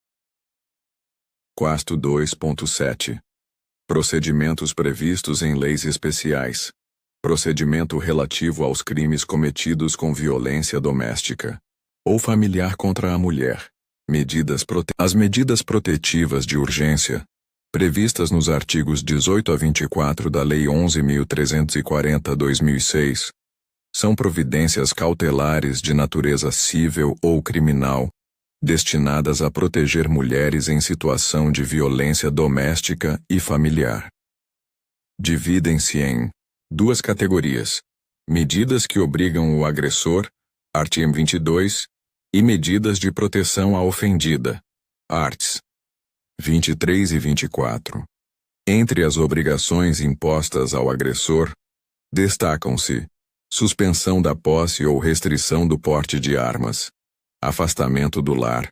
Quarto 2.7. Procedimentos previstos em leis especiais. Procedimento relativo aos crimes cometidos com violência doméstica ou familiar contra a mulher. As medidas protetivas de urgência, previstas nos artigos 18 a 24 da Lei 11.340/2006, são providências cautelares de natureza civil ou criminal, destinadas a proteger mulheres em situação de violência doméstica e familiar. Dividem-se em duas categorias: medidas que obrigam o agressor, artigo 22, e medidas de proteção à ofendida, arts. 23 e 24. Entre as obrigações impostas ao agressor, destacam-se: suspensão da posse ou restrição do porte de armas, afastamento do lar,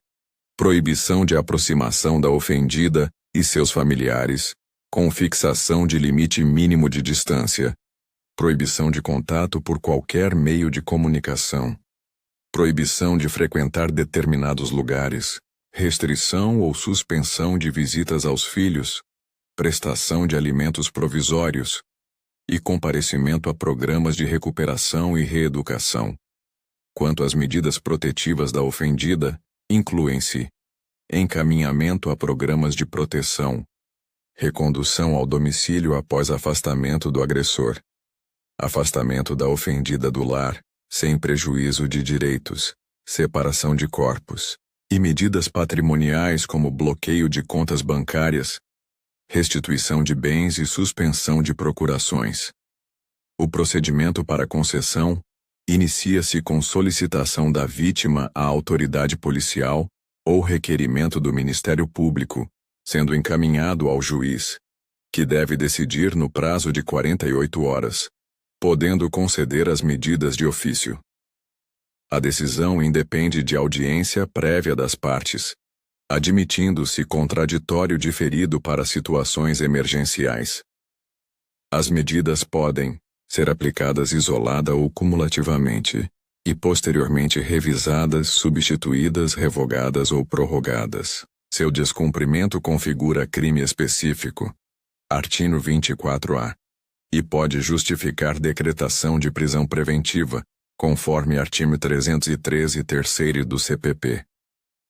proibição de aproximação da ofendida e seus familiares, com fixação de limite mínimo de distância, proibição de contato por qualquer meio de comunicação, proibição de frequentar determinados lugares, restrição ou suspensão de visitas aos filhos, prestação de alimentos provisórios e comparecimento a programas de recuperação e reeducação. Quanto às medidas protetivas da ofendida, incluem-se: encaminhamento a programas de proteção, recondução ao domicílio após afastamento do agressor, afastamento da ofendida do lar, sem prejuízo de direitos, separação de corpos, e medidas patrimoniais como bloqueio de contas bancárias, restituição de bens e suspensão de procurações. O procedimento para concessão inicia-se com solicitação da vítima à autoridade policial ou requerimento do Ministério Público, sendo encaminhado ao juiz, que deve decidir no prazo de 48 horas, podendo conceder as medidas de ofício. A decisão independe de audiência prévia das partes, admitindo-se contraditório diferido para situações emergenciais. As medidas podem ser aplicadas isolada ou cumulativamente, e posteriormente revisadas, substituídas, revogadas ou prorrogadas. Seu descumprimento configura crime específico. Artigo 24-A. E pode justificar decretação de prisão preventiva, conforme artigo 313, terceiro do CPP.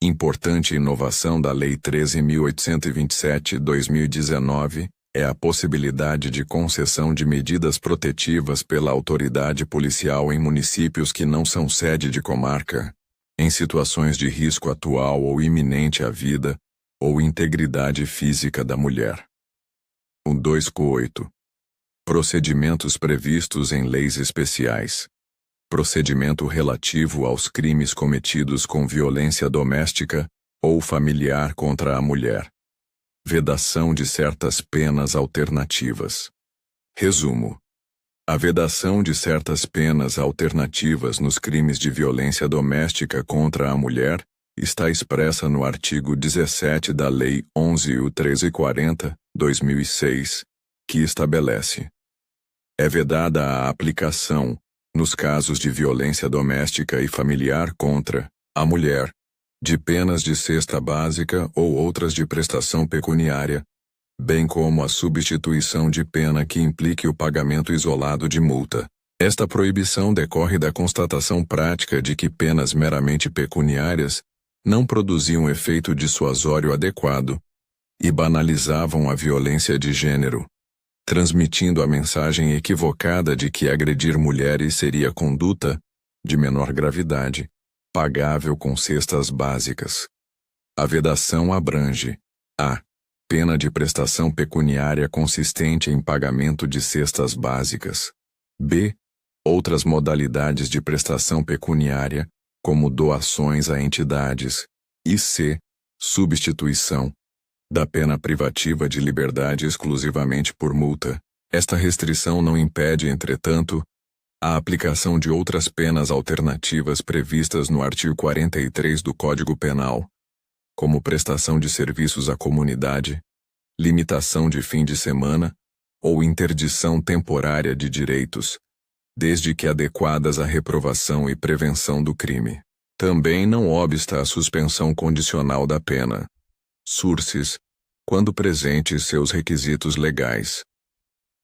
Importante inovação da Lei 13.827/2019 é a possibilidade de concessão de medidas protetivas pela autoridade policial em municípios que não são sede de comarca, em situações de risco atual ou iminente à vida ou integridade física da mulher. 128. Procedimentos previstos em leis especiais. Procedimento relativo aos crimes cometidos com violência doméstica ou familiar contra a mulher. Vedação de certas penas alternativas. Resumo. A vedação de certas penas alternativas nos crimes de violência doméstica contra a mulher está expressa no artigo 17 da Lei 11.1340, 2006, que estabelece: é vedada a aplicação, nos casos de violência doméstica e familiar contra a mulher, de penas de cesta básica ou outras de prestação pecuniária, bem como a substituição de pena que implique o pagamento isolado de multa. Esta proibição decorre da constatação prática de que penas meramente pecuniárias não produziam efeito dissuasório adequado e banalizavam a violência de gênero, transmitindo a mensagem equivocada de que agredir mulheres seria conduta, de menor gravidade, pagável com cestas básicas. A vedação abrange a pena de prestação pecuniária consistente em pagamento de cestas básicas, b. outras modalidades de prestação pecuniária, como doações a entidades, e c. substituição da pena privativa de liberdade exclusivamente por multa. Esta restrição não impede, entretanto, a aplicação de outras penas alternativas previstas no artigo 43 do Código Penal, como prestação de serviços à comunidade, limitação de fim de semana ou interdição temporária de direitos, desde que adequadas à reprovação e prevenção do crime. Também não obsta a suspensão condicional da pena, sursis, quando presentes seus requisitos legais.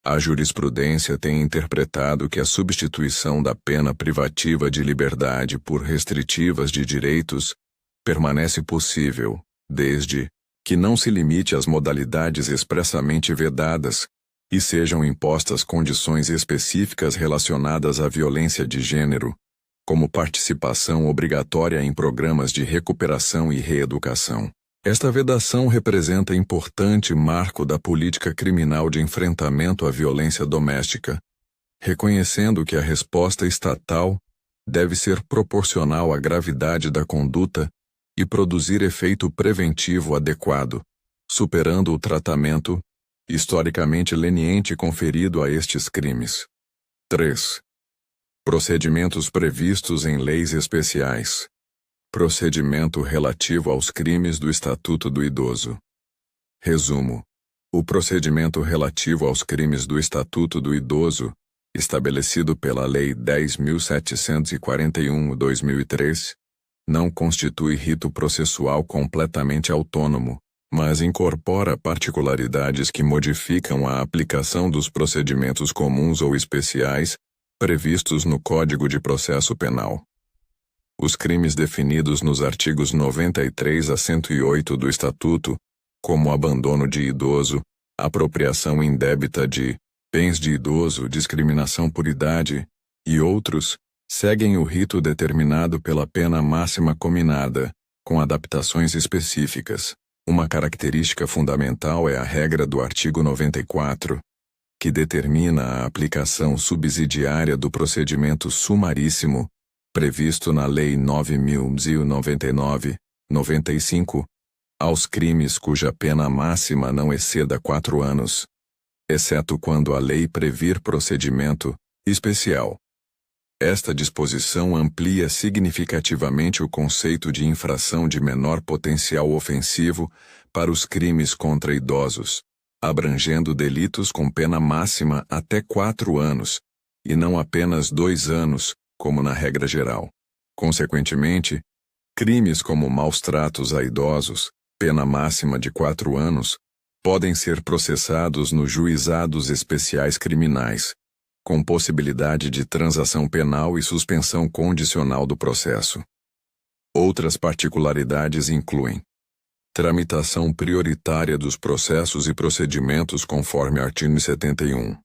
A jurisprudência tem interpretado que a substituição da pena privativa de liberdade por restritivas de direitos permanece possível, desde que não se limite às modalidades expressamente vedadas e sejam impostas condições específicas relacionadas à violência de gênero, como participação obrigatória em programas de recuperação e reeducação. Esta vedação representa importante marco da política criminal de enfrentamento à violência doméstica, reconhecendo que a resposta estatal deve ser proporcional à gravidade da conduta e produzir efeito preventivo adequado, superando o tratamento historicamente leniente conferido a estes crimes. 3. Procedimentos previstos em leis especiais. Procedimento relativo aos crimes do Estatuto do Idoso. Resumo. O procedimento relativo aos crimes do Estatuto do Idoso, estabelecido pela Lei 10.741/2003, não constitui rito processual completamente autônomo, mas incorpora particularidades que modificam a aplicação dos procedimentos comuns ou especiais previstos no Código de Processo Penal. Os crimes definidos nos artigos 93 a 108 do Estatuto, como abandono de idoso, apropriação indébita de bens de idoso, discriminação por idade e outros, seguem o rito determinado pela pena máxima cominada, com adaptações específicas. Uma característica fundamental é a regra do artigo 94, que determina a aplicação subsidiária do procedimento sumaríssimo, previsto na Lei 9.099/95, aos crimes cuja pena máxima não exceda 4 anos, exceto quando a lei previr procedimento especial. Esta disposição amplia significativamente o conceito de infração de menor potencial ofensivo para os crimes contra idosos, abrangendo delitos com pena máxima até 4 anos, e não apenas 2 anos, como na regra geral. Consequentemente, crimes como maus-tratos a idosos, pena máxima de 4 anos, podem ser processados nos juizados especiais criminais, com possibilidade de transação penal e suspensão condicional do processo. Outras particularidades incluem tramitação prioritária dos processos e procedimentos conforme artigo 71.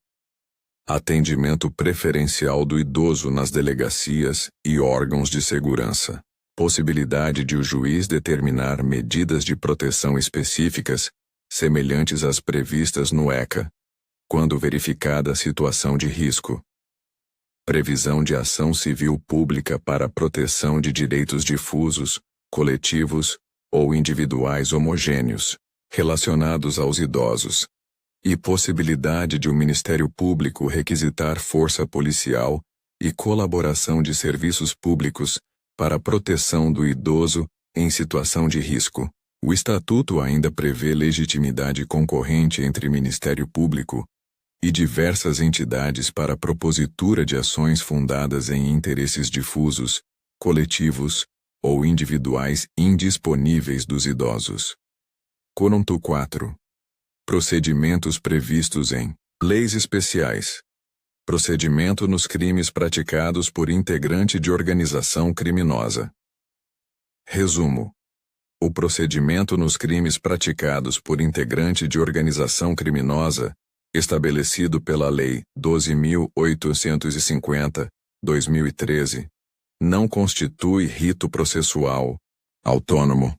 Atendimento preferencial do idoso nas delegacias e órgãos de segurança. Possibilidade de o juiz determinar medidas de proteção específicas, semelhantes às previstas no ECA, quando verificada a situação de risco. Previsão de ação civil pública para a proteção de direitos difusos, coletivos ou individuais homogêneos, relacionados aos idosos. E possibilidade de o Ministério Público requisitar força policial e colaboração de serviços públicos para a proteção do idoso em situação de risco. O Estatuto ainda prevê legitimidade concorrente entre Ministério Público e diversas entidades para a propositura de ações fundadas em interesses difusos, coletivos ou individuais indisponíveis dos idosos. Conto 4. Procedimentos previstos em leis especiais. Procedimento nos crimes praticados por integrante de organização criminosa. Resumo. O procedimento nos crimes praticados por integrante de organização criminosa, estabelecido pela Lei 12.850/2013, não constitui rito processual autônomo,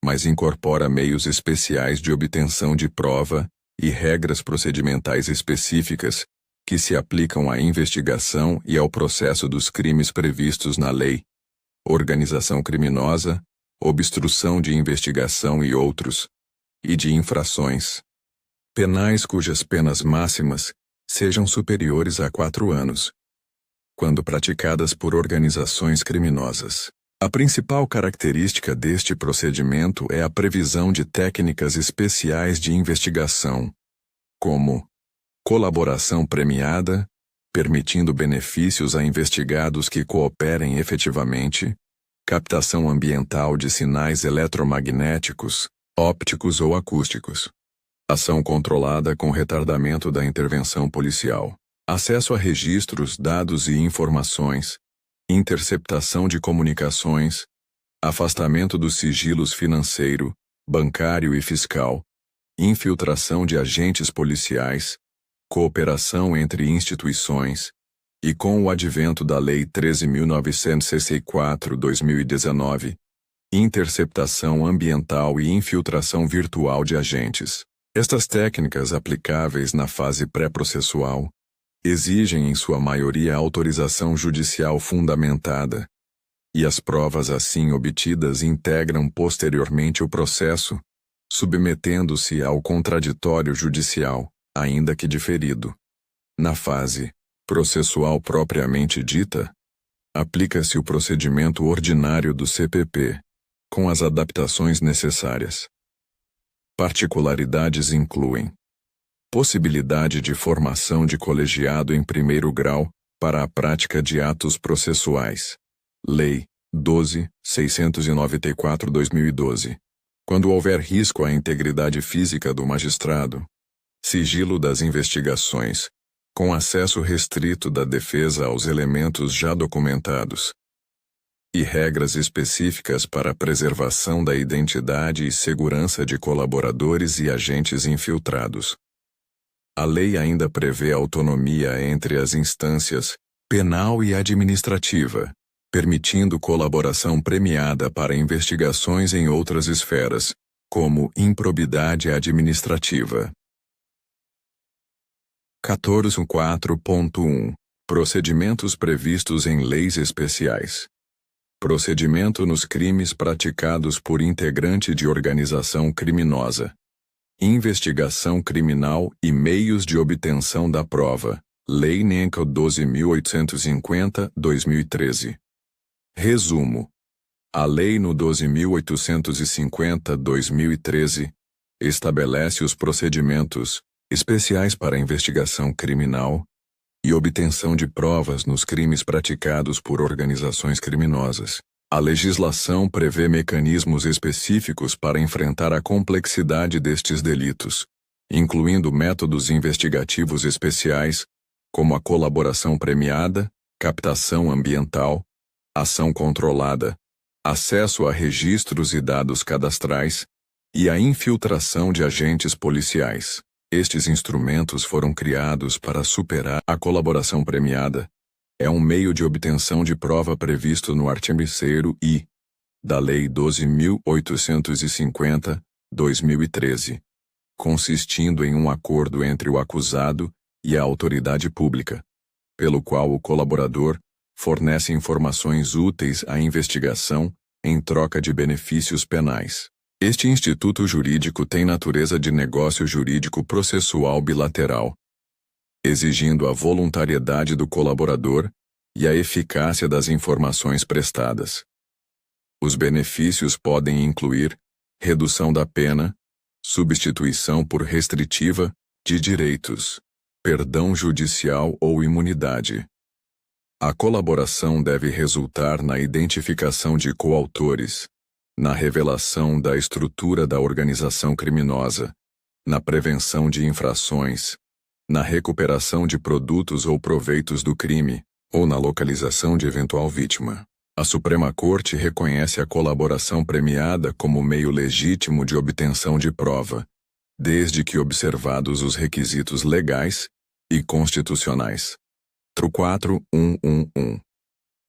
mas incorpora meios especiais de obtenção de prova e regras procedimentais específicas que se aplicam à investigação e ao processo dos crimes previstos na lei, organização criminosa, obstrução de investigação e outros, e de infrações penais cujas penas máximas sejam superiores a 4 anos, quando praticadas por organizações criminosas. A principal característica deste procedimento é a previsão de técnicas especiais de investigação, como colaboração premiada, permitindo benefícios a investigados que cooperem efetivamente, captação ambiental de sinais eletromagnéticos, ópticos ou acústicos, ação controlada com retardamento da intervenção policial, acesso a registros, dados e informações, interceptação de comunicações, afastamento dos sigilos financeiro, bancário e fiscal, infiltração de agentes policiais, cooperação entre instituições, e com o advento da Lei 13.964/2019, interceptação ambiental e infiltração virtual de agentes. Estas técnicas aplicáveis na fase pré-processual exigem em sua maioria autorização judicial fundamentada, e as provas assim obtidas integram posteriormente o processo, submetendo-se ao contraditório judicial, ainda que diferido. Na fase processual propriamente dita, aplica-se o procedimento ordinário do CPP, com as adaptações necessárias. Particularidades incluem possibilidade de formação de colegiado em primeiro grau para a prática de atos processuais. Lei 12.694/2012. Quando houver risco à integridade física do magistrado, sigilo das investigações, com acesso restrito da defesa aos elementos já documentados, e regras específicas para a preservação da identidade e segurança de colaboradores e agentes infiltrados. A lei ainda prevê autonomia entre as instâncias penal e administrativa, permitindo colaboração premiada para investigações em outras esferas, como improbidade administrativa. 14.4.1 Procedimentos previstos em leis especiais. Procedimento nos crimes praticados por integrante de organização criminosa. Investigação criminal e meios de obtenção da prova. Lei nº 12.850/2013. Resumo. A Lei no 12.850/2013 estabelece os procedimentos especiais para a investigação criminal e obtenção de provas nos crimes praticados por organizações criminosas. A legislação prevê mecanismos específicos para enfrentar a complexidade destes delitos, incluindo métodos investigativos especiais, como a colaboração premiada, captação ambiental, ação controlada, acesso a registros e dados cadastrais, e a infiltração de agentes policiais. Estes instrumentos foram criados para superar a colaboração premiada. É um meio de obtenção de prova previsto no artigo 3º da Lei 12.850/2013, consistindo em um acordo entre o acusado e a autoridade pública, pelo qual o colaborador fornece informações úteis à investigação em troca de benefícios penais. Este instituto jurídico tem natureza de negócio jurídico processual bilateral, exigindo a voluntariedade do colaborador e a eficácia das informações prestadas. Os benefícios podem incluir redução da pena, substituição por restritiva de direitos, perdão judicial ou imunidade. A colaboração deve resultar na identificação de coautores, na revelação da estrutura da organização criminosa, na prevenção de infrações, na recuperação de produtos ou proveitos do crime, ou na localização de eventual vítima. A Suprema Corte reconhece a colaboração premiada como meio legítimo de obtenção de prova, desde que observados os requisitos legais e constitucionais. 4111.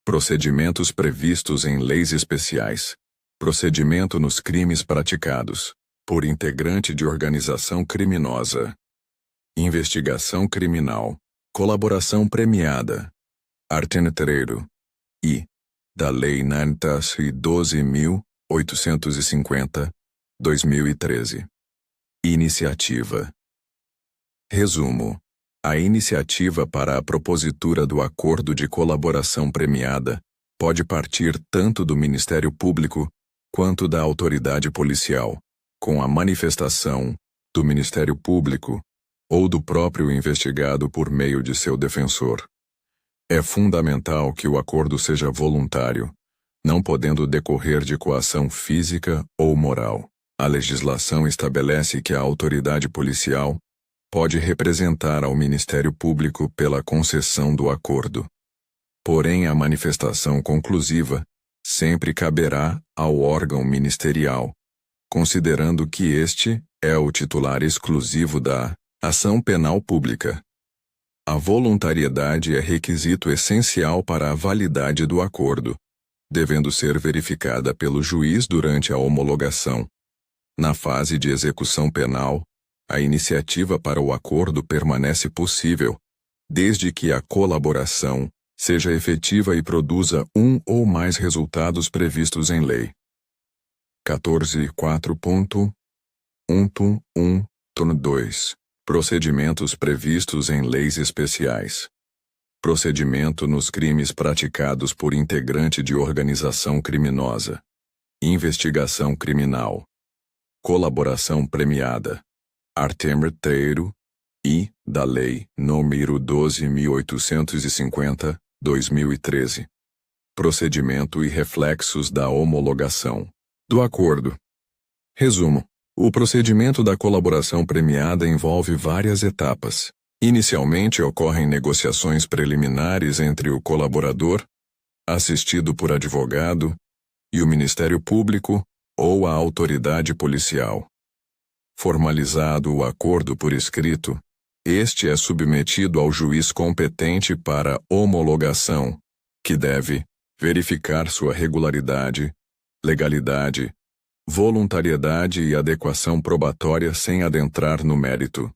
Procedimentos previstos em leis especiais. Procedimento nos crimes praticados por integrante de organização criminosa. Investigação criminal. Colaboração premiada. Artigo 3º. I. Da Lei 12.850, 2013. Iniciativa. Resumo. A iniciativa para a propositura do acordo de colaboração premiada pode partir tanto do Ministério Público quanto da autoridade policial, com a manifestação do Ministério Público ou do próprio investigado por meio de seu defensor. É fundamental que o acordo seja voluntário, não podendo decorrer de coação física ou moral. A legislação estabelece que a autoridade policial pode representar ao Ministério Público pela concessão do acordo. Porém, a manifestação conclusiva sempre caberá ao órgão ministerial, considerando que este é o titular exclusivo da ação penal pública. A voluntariedade é requisito essencial para a validade do acordo, devendo ser verificada pelo juiz durante a homologação. Na fase de execução penal, a iniciativa para o acordo permanece possível, desde que a colaboração seja efetiva e produza um ou mais resultados previstos em lei. 14.4.1.2 Procedimentos previstos em leis especiais. Procedimento nos crimes praticados por integrante de organização criminosa. Investigação criminal. Colaboração premiada. Artigo 3º I da Lei nº 12.850, 2013. Procedimento e reflexos da homologação do acordo. Resumo. O procedimento da colaboração premiada envolve várias etapas. Inicialmente ocorrem negociações preliminares entre o colaborador, assistido por advogado, e o Ministério Público ou a autoridade policial. Formalizado o acordo por escrito, este é submetido ao juiz competente para homologação, que deve verificar sua regularidade, legalidade, voluntariedade e adequação probatória sem adentrar no mérito.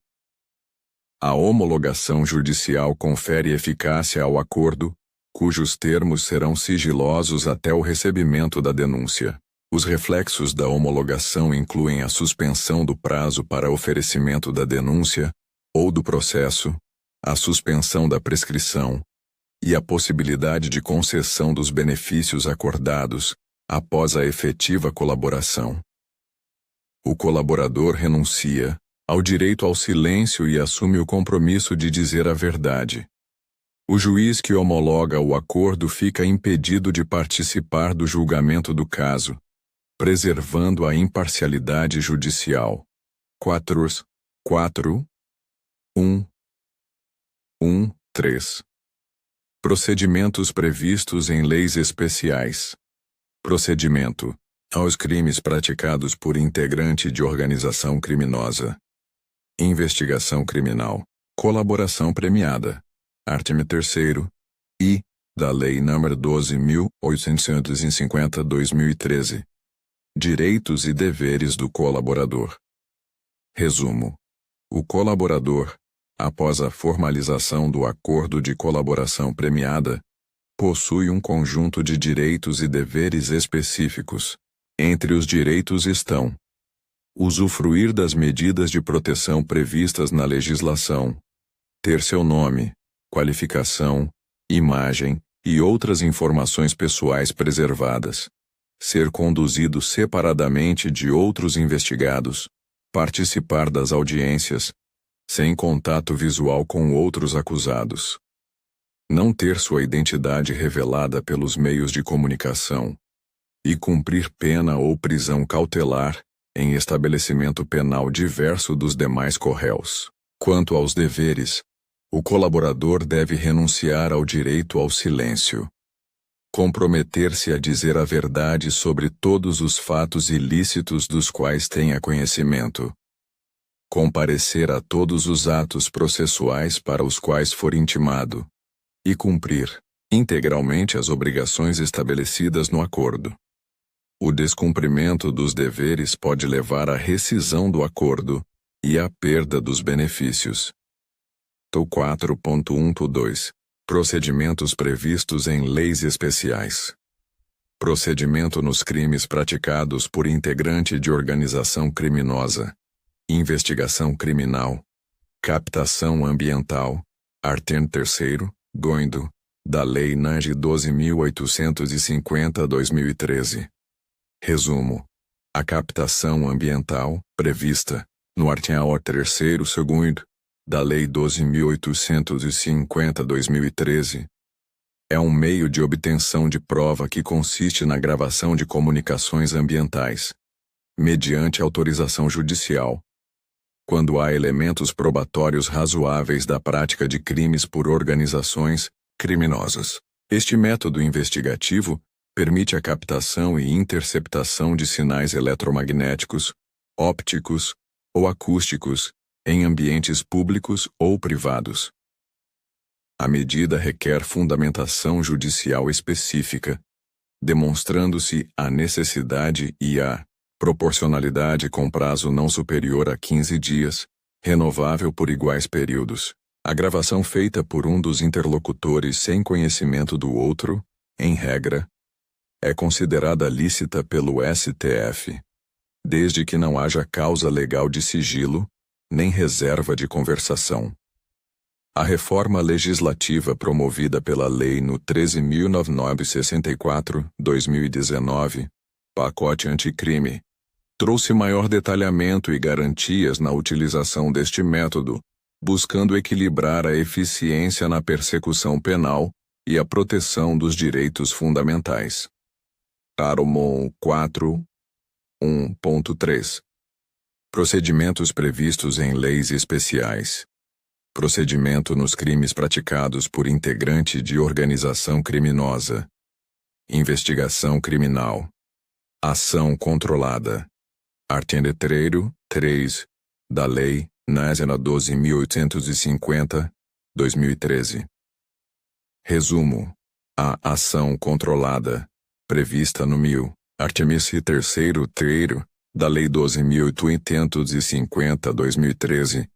A homologação judicial confere eficácia ao acordo, cujos termos serão sigilosos até o recebimento da denúncia. Os reflexos da homologação incluem a suspensão do prazo para oferecimento da denúncia ou do processo, a suspensão da prescrição e a possibilidade de concessão dos benefícios acordados após a efetiva colaboração. O colaborador renuncia ao direito ao silêncio e assume o compromisso de dizer a verdade. O juiz que homologa o acordo fica impedido de participar do julgamento do caso, preservando a imparcialidade judicial. 4.1.1.3 Procedimentos previstos em leis especiais. Procedimento aos crimes praticados por integrante de organização criminosa. Investigação criminal. Colaboração premiada. Artigo 3º I da Lei nº 12.850/2013. Direitos e deveres do colaborador. Resumo: o colaborador, após a formalização do acordo de colaboração premiada, possui um conjunto de direitos e deveres específicos. Entre os direitos estão: usufruir das medidas de proteção previstas na legislação, ter seu nome, qualificação, imagem e outras informações pessoais preservadas, ser conduzido separadamente de outros investigados, participar das audiências, sem contato visual com outros acusados, não ter sua identidade revelada pelos meios de comunicação, e cumprir pena ou prisão cautelar em estabelecimento penal diverso dos demais corréus. Quanto aos deveres, o colaborador deve renunciar ao direito ao silêncio, comprometer-se a dizer a verdade sobre todos os fatos ilícitos dos quais tenha conhecimento, comparecer a todos os atos processuais para os quais for intimado, e cumprir integralmente as obrigações estabelecidas no acordo. O descumprimento dos deveres pode levar à rescisão do acordo e à perda dos benefícios. 4.1.2 Procedimentos previstos em leis especiais. Procedimento nos crimes praticados por integrante de organização criminosa. Investigação criminal. Captação ambiental. Artigo 3º, Goindo, da Lei nº 12.850/2013. Resumo: a captação ambiental, prevista no artigo 3º, 2º, da Lei 12.850/2013, é um meio de obtenção de prova que consiste na gravação de comunicações ambientais, mediante autorização judicial, quando há elementos probatórios razoáveis da prática de crimes por organizações criminosas. Este método investigativo permite a captação e interceptação de sinais eletromagnéticos, ópticos ou acústicos em ambientes públicos ou privados. A medida requer fundamentação judicial específica, demonstrando-se a necessidade e a proporcionalidade com prazo não superior a 15 dias, renovável por iguais períodos. A gravação feita por um dos interlocutores sem conhecimento do outro, em regra, é considerada lícita pelo STF, desde que não haja causa legal de sigilo, nem reserva de conversação. A reforma legislativa promovida pela Lei no 13.964/2019, pacote anticrime, trouxe maior detalhamento e garantias na utilização deste método, buscando equilibrar a eficiência na persecução penal e a proteção dos direitos fundamentais. Artigo 4. 1.3 Procedimentos previstos em leis especiais. Procedimento nos crimes praticados por integrante de organização criminosa. Investigação criminal. Ação controlada. Artigo 3 da Lei nº 12.850/2013. Resumo: a ação controlada, prevista no artigo 3º da Lei 12.850/2013,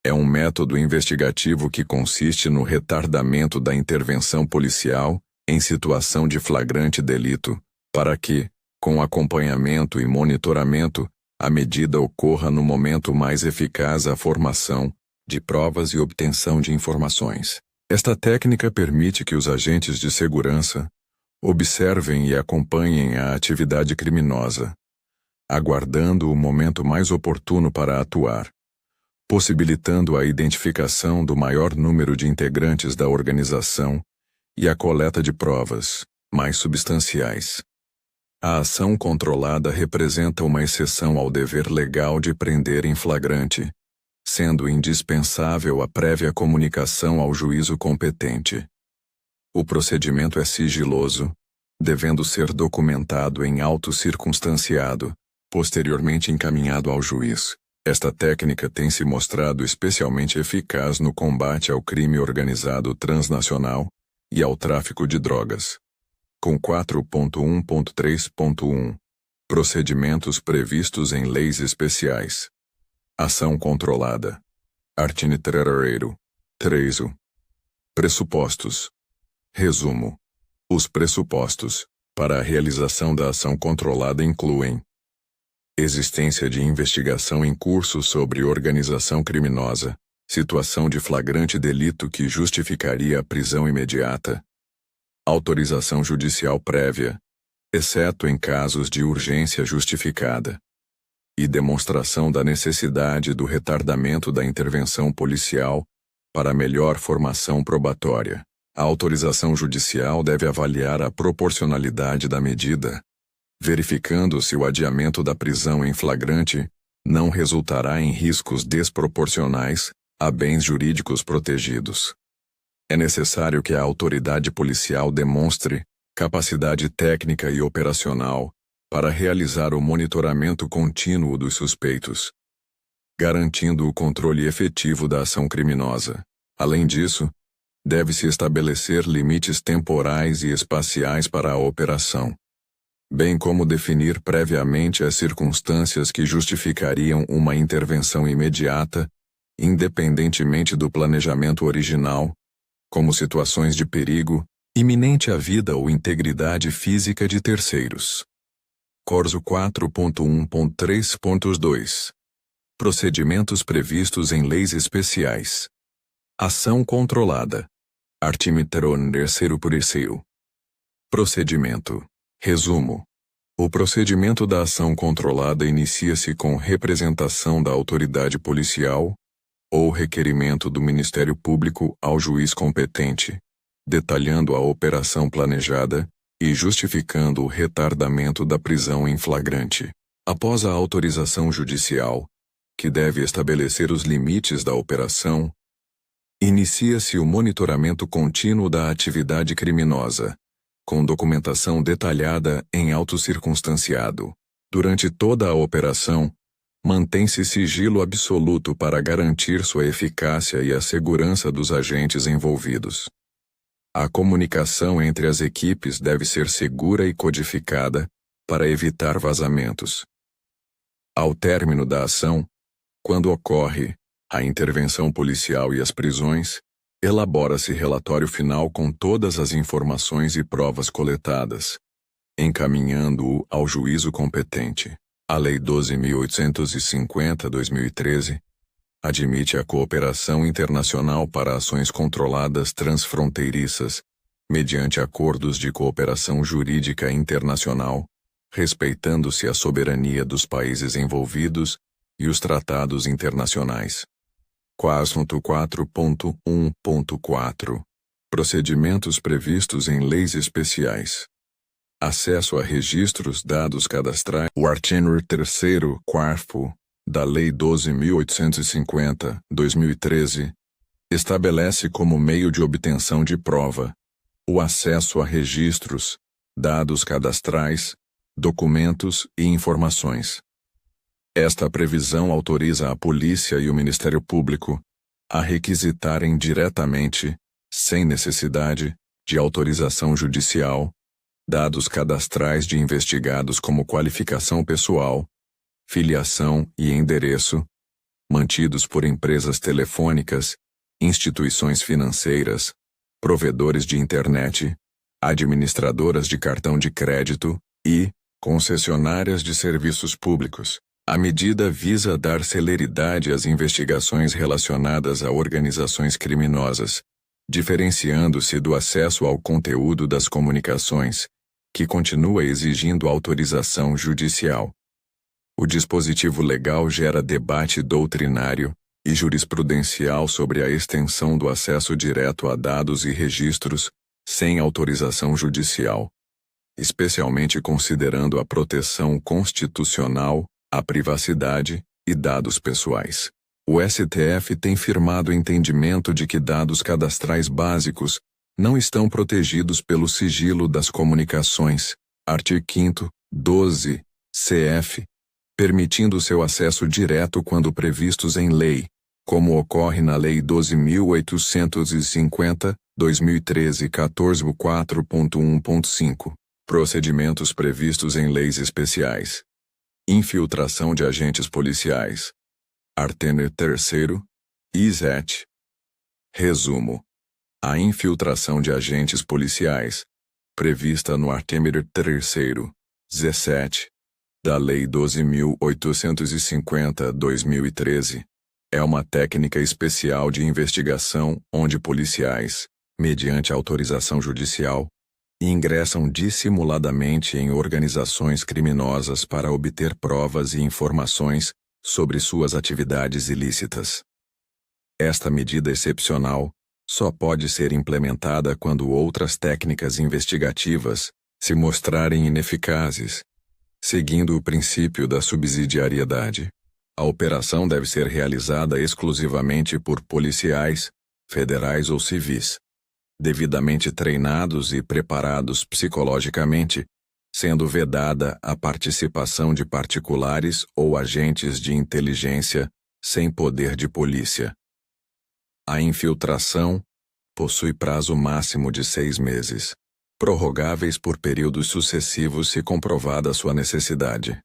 é um método investigativo que consiste no retardamento da intervenção policial em situação de flagrante delito, para que, com acompanhamento e monitoramento, a medida ocorra no momento mais eficaz à formação de provas e obtenção de informações. Esta técnica permite que os agentes de segurança observem e acompanhem a atividade criminosa, aguardando o momento mais oportuno para atuar, possibilitando a identificação do maior número de integrantes da organização e a coleta de provas mais substanciais. A ação controlada representa uma exceção ao dever legal de prender em flagrante, sendo indispensável a prévia comunicação ao juízo competente. O procedimento é sigiloso, devendo ser documentado em auto circunstanciado, posteriormente encaminhado ao juiz. Esta técnica tem se mostrado especialmente eficaz no combate ao crime organizado transnacional e ao tráfico de drogas. Com 4.1.3.1 Procedimentos previstos em leis especiais. Ação controlada. Artiniterareiro. 3. Pressupostos. Resumo. Os pressupostos para a realização da ação controlada incluem: existência de investigação em curso sobre organização criminosa, situação de flagrante delito que justificaria a prisão imediata, autorização judicial prévia, exceto em casos de urgência justificada, e demonstração da necessidade do retardamento da intervenção policial para melhor formação probatória. A autorização judicial deve avaliar a proporcionalidade da medida, verificando se o adiamento da prisão em flagrante não resultará em riscos desproporcionais a bens jurídicos protegidos. É necessário que a autoridade policial demonstre capacidade técnica e operacional para realizar o monitoramento contínuo dos suspeitos, garantindo o controle efetivo da ação criminosa. Além disso, deve-se estabelecer limites temporais e espaciais para a operação, bem como definir previamente as circunstâncias que justificariam uma intervenção imediata, independentemente do planejamento original, como situações de perigo iminente à vida ou integridade física de terceiros. Corso 4.1.3.2. Procedimentos previstos em leis especiais. Ação controlada. Artimitron terceiro por terceiro. Procedimento. Resumo. O procedimento da ação controlada inicia-se com representação da autoridade policial ou requerimento do Ministério Público ao juiz competente, detalhando a operação planejada e justificando o retardamento da prisão em flagrante. Após a autorização judicial, que deve estabelecer os limites da operação, inicia-se o monitoramento contínuo da atividade criminosa, com documentação detalhada em auto circunstanciado. Durante toda a operação, mantém-se sigilo absoluto para garantir sua eficácia e a segurança dos agentes envolvidos. A comunicação entre as equipes deve ser segura e codificada para evitar vazamentos. Ao término da ação, quando ocorre a intervenção policial e as prisões, elabora-se relatório final com todas as informações e provas coletadas, encaminhando-o ao juízo competente. A Lei 12.850/2013 admite a cooperação internacional para ações controladas transfronteiriças, mediante acordos de cooperação jurídica internacional, respeitando-se a soberania dos países envolvidos e os tratados internacionais. 4.1.4 Procedimentos previstos em leis especiais. Acesso a registros, dados cadastrais. O artigo 3º, 4º da Lei 12.850/2013 estabelece como meio de obtenção de prova o acesso a registros, dados cadastrais, documentos e informações. Esta previsão autoriza a polícia e o Ministério Público a requisitarem diretamente, sem necessidade de autorização judicial, dados cadastrais de investigados como qualificação pessoal, filiação e endereço, mantidos por empresas telefônicas, instituições financeiras, provedores de internet, administradoras de cartão de crédito e concessionárias de serviços públicos. A medida visa dar celeridade às investigações relacionadas a organizações criminosas, diferenciando-se do acesso ao conteúdo das comunicações, que continua exigindo autorização judicial. O dispositivo legal gera debate doutrinário e jurisprudencial sobre a extensão do acesso direto a dados e registros sem autorização judicial, especialmente considerando a proteção constitucional, a privacidade e dados pessoais. O STF tem firmado o entendimento de que dados cadastrais básicos não estão protegidos pelo sigilo das comunicações, artigo 5º, 12, CF, permitindo seu acesso direto quando previstos em lei, como ocorre na Lei 12.850/2013 14.4.1.5. Procedimentos previstos em leis especiais. Infiltração de agentes policiais. Artigo 3º, I7. Resumo. A infiltração de agentes policiais, prevista no artigo 3º, 17, da Lei 12.850/2013, é uma técnica especial de investigação onde policiais, mediante autorização judicial, ingressam dissimuladamente em organizações criminosas para obter provas e informações sobre suas atividades ilícitas. Esta medida excepcional só pode ser implementada quando outras técnicas investigativas se mostrarem ineficazes. Seguindo o princípio da subsidiariedade, a operação deve ser realizada exclusivamente por policiais, federais ou civis, devidamente treinados e preparados psicologicamente, sendo vedada a participação de particulares ou agentes de inteligência sem poder de polícia. A infiltração possui prazo máximo de 6 meses, prorrogáveis por períodos sucessivos se comprovada sua necessidade.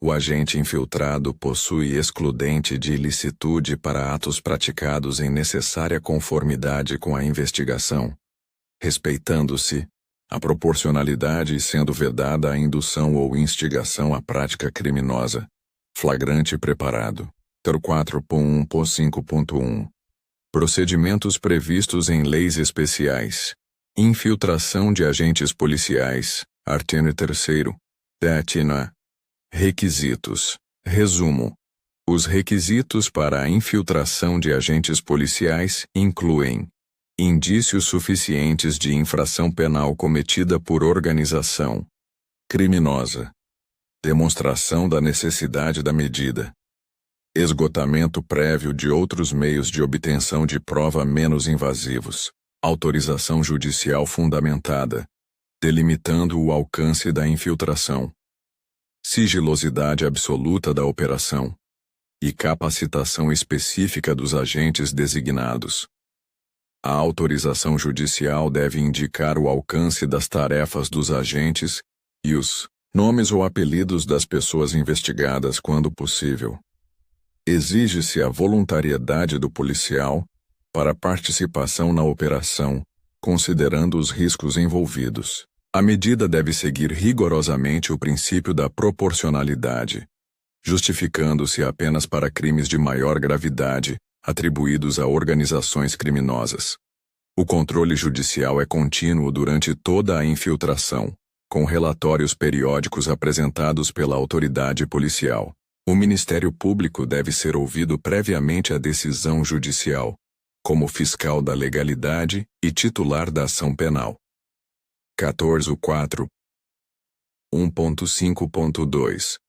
O agente infiltrado possui excludente de ilicitude para atos praticados em necessária conformidade com a investigação, respeitando-se a proporcionalidade e sendo vedada a indução ou instigação à prática criminosa, flagrante preparado. 4.1.5.1. Procedimentos previstos em leis especiais. Infiltração de agentes policiais. Artigo 3º. Décima. Requisitos. Resumo. Os requisitos para a infiltração de agentes policiais incluem indícios suficientes de infração penal cometida por organização criminosa, demonstração da necessidade da medida, esgotamento prévio de outros meios de obtenção de prova menos invasivos, autorização judicial fundamentada, delimitando o alcance da infiltração, sigilosidade absoluta da operação e capacitação específica dos agentes designados. A autorização judicial deve indicar o alcance das tarefas dos agentes e os nomes ou apelidos das pessoas investigadas quando possível. Exige-se a voluntariedade do policial para participação na operação, considerando os riscos envolvidos. A medida deve seguir rigorosamente o princípio da proporcionalidade, justificando-se apenas para crimes de maior gravidade, atribuídos a organizações criminosas. O controle judicial é contínuo durante toda a infiltração, com relatórios periódicos apresentados pela autoridade policial. O Ministério Público deve ser ouvido previamente à decisão judicial, como fiscal da legalidade e titular da ação penal. 14.4. 1.5.2.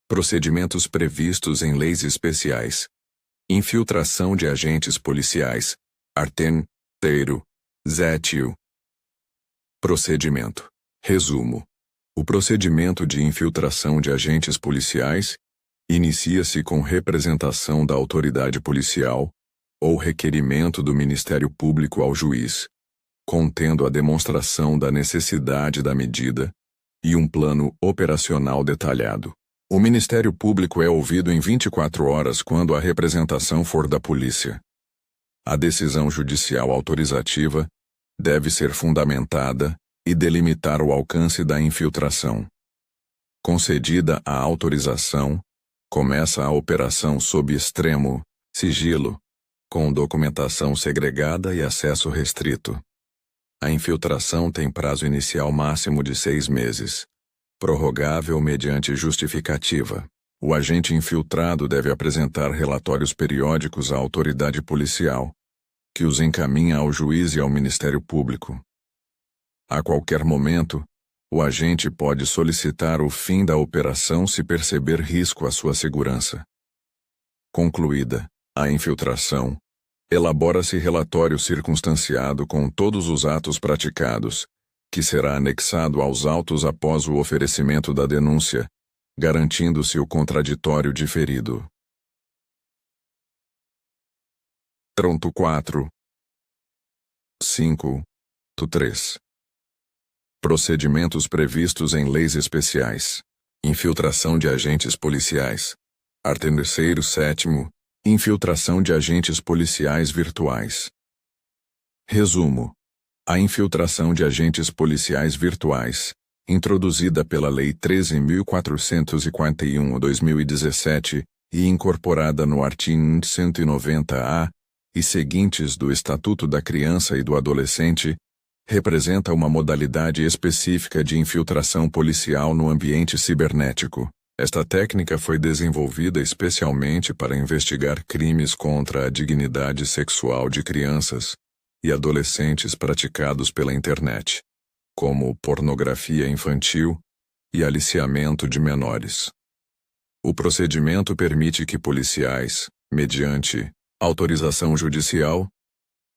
Procedimentos previstos em leis especiais. Infiltração de agentes policiais. Artigo 3º. 7. Procedimento. Resumo. O procedimento de infiltração de agentes policiais inicia-se com representação da autoridade policial ou requerimento do Ministério Público ao juiz, contendo a demonstração da necessidade da medida e um plano operacional detalhado. O Ministério Público é ouvido em 24 horas quando a representação for da polícia. A decisão judicial autorizativa deve ser fundamentada e delimitar o alcance da infiltração. Concedida a autorização, começa a operação sob extremo sigilo, com documentação segregada e acesso restrito. A infiltração tem prazo inicial máximo de 6 meses, prorrogável mediante justificativa. O agente infiltrado deve apresentar relatórios periódicos à autoridade policial, que os encaminha ao juiz e ao Ministério Público. A qualquer momento, o agente pode solicitar o fim da operação se perceber risco à sua segurança. Concluída a infiltração, elabora-se relatório circunstanciado com todos os atos praticados, que será anexado aos autos após o oferecimento da denúncia, garantindo-se o contraditório diferido. 4. 5.3. Procedimentos previstos em leis especiais. Infiltração de agentes policiais. Artigo 7º. Infiltração de agentes policiais virtuais. Resumo. A infiltração de agentes policiais virtuais, introduzida pela Lei 13.441/2017 e incorporada no artigo 190-A e seguintes do Estatuto da Criança e do Adolescente, representa uma modalidade específica de infiltração policial no ambiente cibernético. Esta técnica foi desenvolvida especialmente para investigar crimes contra a dignidade sexual de crianças e adolescentes praticados pela internet, como pornografia infantil e aliciamento de menores. O procedimento permite que policiais, mediante autorização judicial,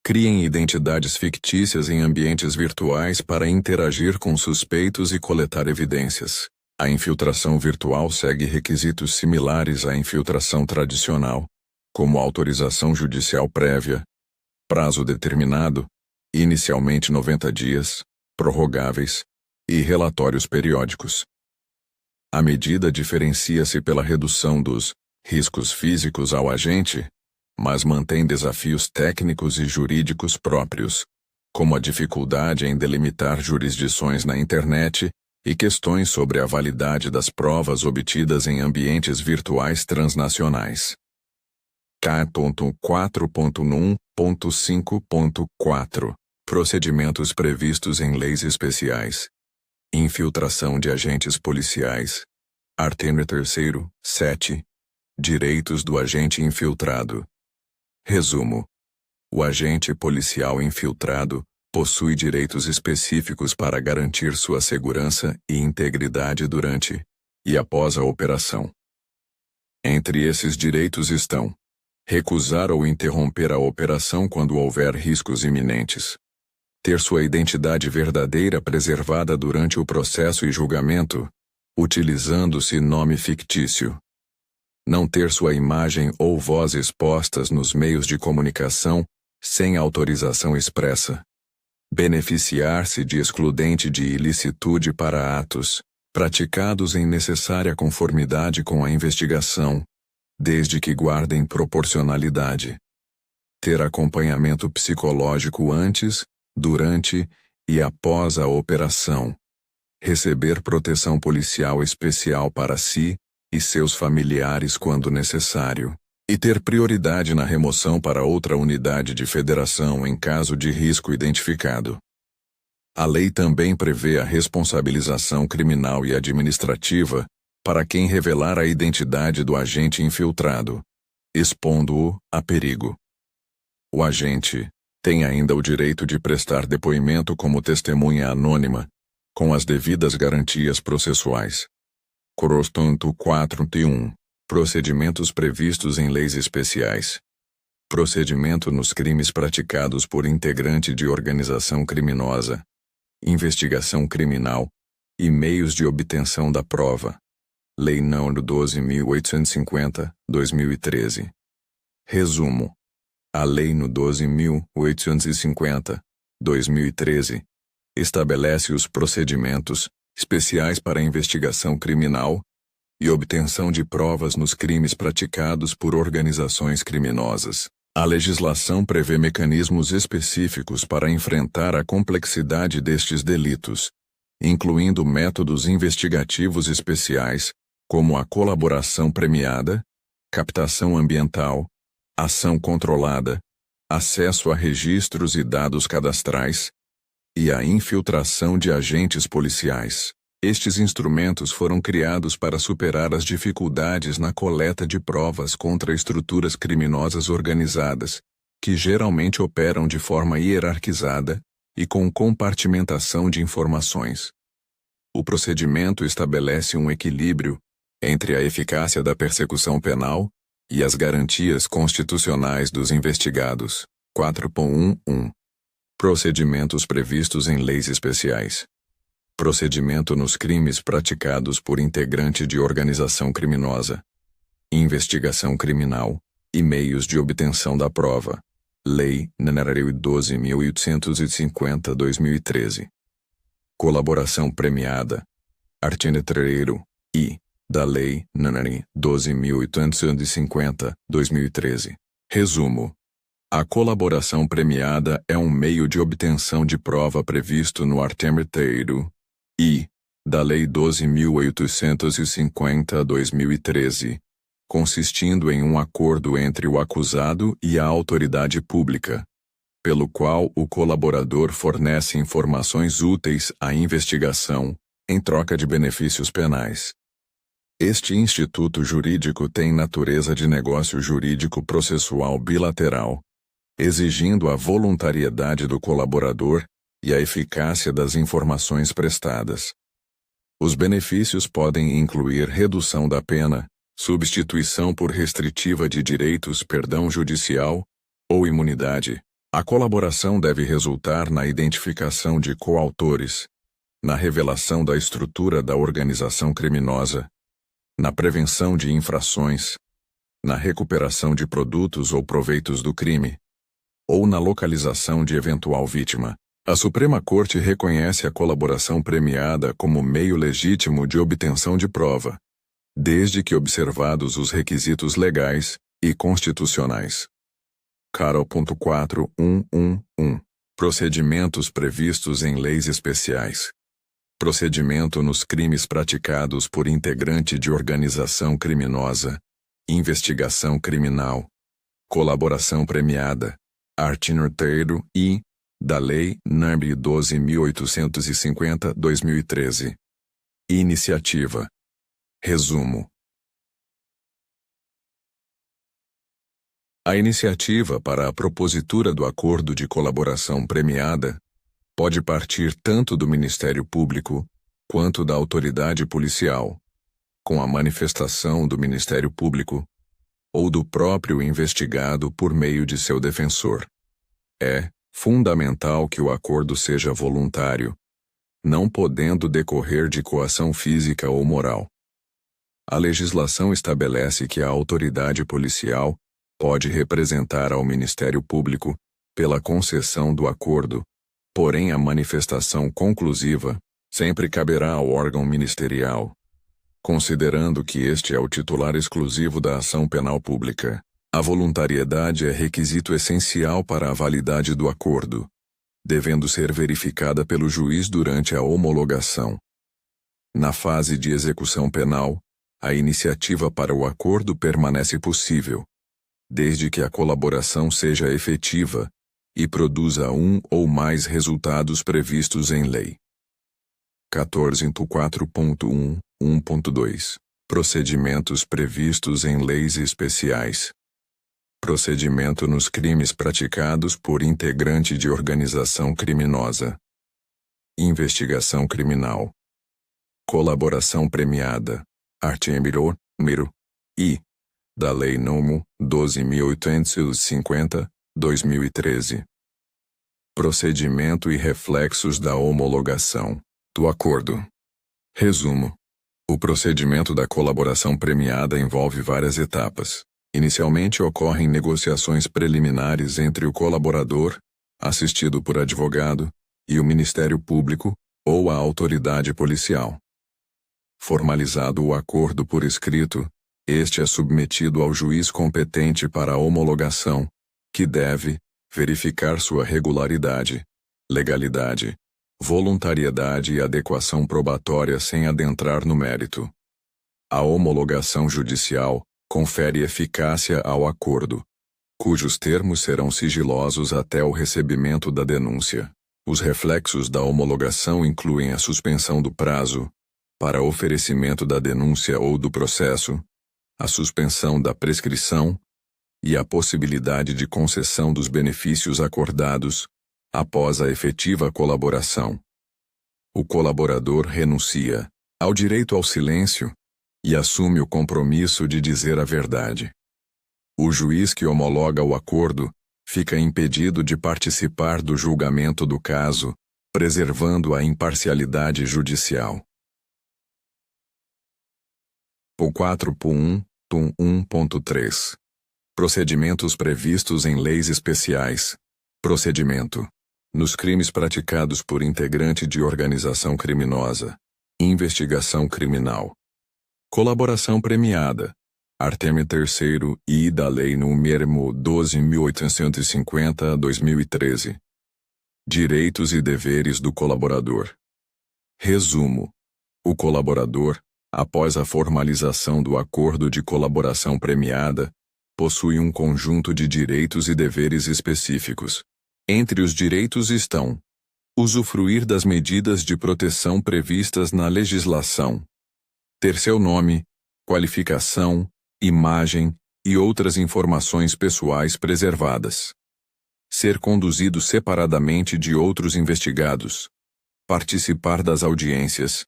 criem identidades fictícias em ambientes virtuais para interagir com suspeitos e coletar evidências. A infiltração virtual segue requisitos similares à infiltração tradicional, como autorização judicial prévia, prazo determinado, inicialmente 90 dias, prorrogáveis, e relatórios periódicos. A medida diferencia-se pela redução dos riscos físicos ao agente, mas mantém desafios técnicos e jurídicos próprios, como a dificuldade em delimitar jurisdições na internet e questões sobre a validade das provas obtidas em ambientes virtuais transnacionais. K.4.1.5.4 Procedimentos previstos em leis especiais. Infiltração de agentes policiais. Artigo 3º, 7. Direitos do agente infiltrado. Resumo. O agente policial infiltrado possui direitos específicos para garantir sua segurança e integridade durante e após a operação. Entre esses direitos estão: recusar ou interromper a operação quando houver riscos iminentes, ter sua identidade verdadeira preservada durante o processo e julgamento, utilizando-se nome fictício, não ter sua imagem ou voz expostas nos meios de comunicação sem autorização expressa, beneficiar-se de excludente de ilicitude para atos praticados em necessária conformidade com a investigação, desde que guardem proporcionalidade, ter acompanhamento psicológico antes, durante e após a operação, receber proteção policial especial para si e seus familiares quando necessário, e ter prioridade na remoção para outra unidade de federação em caso de risco identificado. A lei também prevê a responsabilização criminal e administrativa para quem revelar a identidade do agente infiltrado, expondo-o a perigo. O agente tem ainda o direito de prestar depoimento como testemunha anônima, com as devidas garantias processuais. Crostanto 4.1 Procedimentos previstos em leis especiais. Procedimento nos crimes praticados por integrante de organização criminosa. Investigação criminal e meios de obtenção da prova. Lei nº 12.850, 2013. Resumo. A Lei nº 12.850, 2013, estabelece os procedimentos especiais para investigação criminal e obtenção de provas nos crimes praticados por organizações criminosas. A legislação prevê mecanismos específicos para enfrentar a complexidade destes delitos, incluindo métodos investigativos especiais, como a colaboração premiada, captação ambiental, ação controlada, acesso a registros e dados cadastrais, e a infiltração de agentes policiais. Estes instrumentos foram criados para superar as dificuldades na coleta de provas contra estruturas criminosas organizadas, que geralmente operam de forma hierarquizada e com compartimentação de informações. O procedimento estabelece um equilíbrio entre a eficácia da persecução penal e as garantias constitucionais dos investigados. 4.1.1 Procedimentos previstos em leis especiais. Procedimento nos crimes praticados por integrante de organização criminosa. Investigação criminal e meios de obtenção da prova. Lei nº 12.850, 2013. Colaboração premiada. Artigo 3º. I. da Lei nº 12.850, 2013. Resumo. A colaboração premiada é um meio de obtenção de prova previsto no artigo 3º I da Lei 12.850, 2013, consistindo em um acordo entre o acusado e a autoridade pública, pelo qual o colaborador fornece informações úteis à investigação, em troca de benefícios penais. Este instituto jurídico tem natureza de negócio jurídico processual bilateral, exigindo a voluntariedade do colaborador e a eficácia das informações prestadas. Os benefícios podem incluir redução da pena, substituição por restritiva de direitos, perdão judicial ou imunidade. A colaboração deve resultar na identificação de coautores, na revelação da estrutura da organização criminosa, na prevenção de infrações, na recuperação de produtos ou proveitos do crime, ou na localização de eventual vítima. A Suprema Corte reconhece a colaboração premiada como meio legítimo de obtenção de prova, desde que observados os requisitos legais e constitucionais. Carol.4.1.1 Procedimentos previstos em leis especiais. Procedimento nos crimes praticados por integrante de organização criminosa. Investigação criminal. Colaboração premiada. Artigo 3º I da Lei nº 12.850, 2013. Iniciativa. Resumo. A iniciativa para a propositura do acordo de colaboração premiada pode partir tanto do Ministério Público quanto da autoridade policial, com a manifestação do Ministério Público ou do próprio investigado por meio de seu defensor. É fundamental que o acordo seja voluntário, não podendo decorrer de coação física ou moral. A legislação estabelece que a autoridade policial pode representar ao Ministério Público pela concessão do acordo, porém a manifestação conclusiva sempre caberá ao órgão ministerial, considerando que este é o titular exclusivo da ação penal pública. A voluntariedade é requisito essencial para a validade do acordo, devendo ser verificada pelo juiz durante a homologação. Na fase de execução penal, a iniciativa para o acordo permanece possível, desde que a colaboração seja efetiva e produza um ou mais resultados previstos em lei. 14.4.1.1.2 Procedimentos previstos em leis especiais. Procedimento nos crimes praticados por integrante de organização criminosa. Investigação criminal. Colaboração premiada. Artigo número I da Lei nº 12.850, 2013. Procedimento e reflexos da homologação do acordo. Resumo. O procedimento da colaboração premiada envolve várias etapas. Inicialmente ocorrem negociações preliminares entre o colaborador, assistido por advogado, e o Ministério Público ou a autoridade policial. Formalizado o acordo por escrito, este é submetido ao juiz competente para a homologação, que deve verificar sua regularidade, legalidade, voluntariedade e adequação probatória sem adentrar no mérito. A homologação judicial confere eficácia ao acordo, cujos termos serão sigilosos até o recebimento da denúncia. Os reflexos da homologação incluem a suspensão do prazo para oferecimento da denúncia ou do processo, a suspensão da prescrição e a possibilidade de concessão dos benefícios acordados após a efetiva colaboração. O colaborador renuncia ao direito ao silêncio e assume o compromisso de dizer a verdade. O juiz que homologa o acordo fica impedido de participar do julgamento do caso, preservando a imparcialidade judicial. 4.1.1.3 Procedimentos previstos em leis especiais. Procedimento. Nos crimes praticados por integrante de organização criminosa. Investigação criminal. Colaboração premiada. Artigo 3º e da Lei nº 12.850/2013. Direitos e deveres do colaborador. Resumo. O colaborador, após a formalização do acordo de colaboração premiada, possui um conjunto de direitos e deveres específicos. Entre os direitos estão: usufruir das medidas de proteção previstas na legislação, ter seu nome, qualificação, imagem e outras informações pessoais preservadas, ser conduzido separadamente de outros investigados, participar das audiências,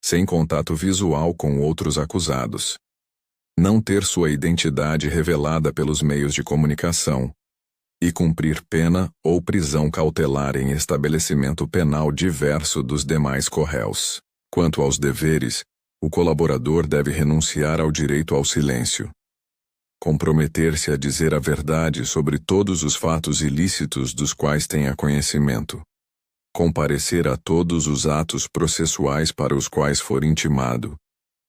sem contato visual com outros acusados, não ter sua identidade revelada pelos meios de comunicação, e cumprir pena ou prisão cautelar em estabelecimento penal diverso dos demais corréus. Quanto aos deveres, o colaborador deve renunciar ao direito ao silêncio, comprometer-se a dizer a verdade sobre todos os fatos ilícitos dos quais tenha conhecimento, comparecer a todos os atos processuais para os quais for intimado,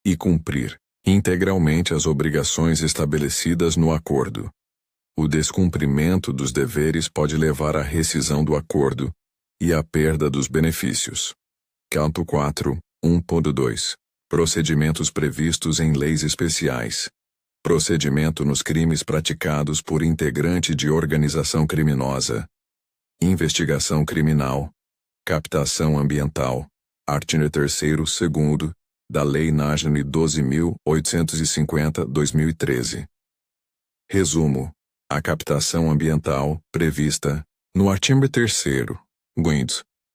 e cumprir integralmente as obrigações estabelecidas no acordo. O descumprimento dos deveres pode levar à rescisão do acordo e à perda dos benefícios. Caput 4, 1.2. Procedimentos previstos em leis especiais. Procedimento nos crimes praticados por integrante de organização criminosa. Investigação criminal. Captação ambiental. Artigo 3º, 2º, da Lei nº 12.850/2013. Resumo. A captação ambiental, prevista no artigo 3º,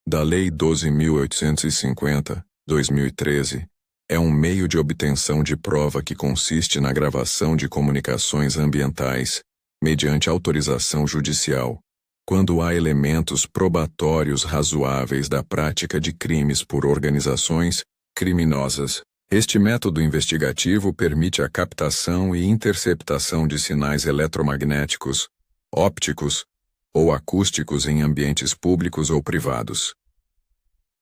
da Lei 12.850/2013, é um meio de obtenção de prova que consiste na gravação de comunicações ambientais, mediante autorização judicial, quando há elementos probatórios razoáveis da prática de crimes por organizações criminosas. Este método investigativo permite a captação e interceptação de sinais eletromagnéticos, ópticos ou acústicos em ambientes públicos ou privados.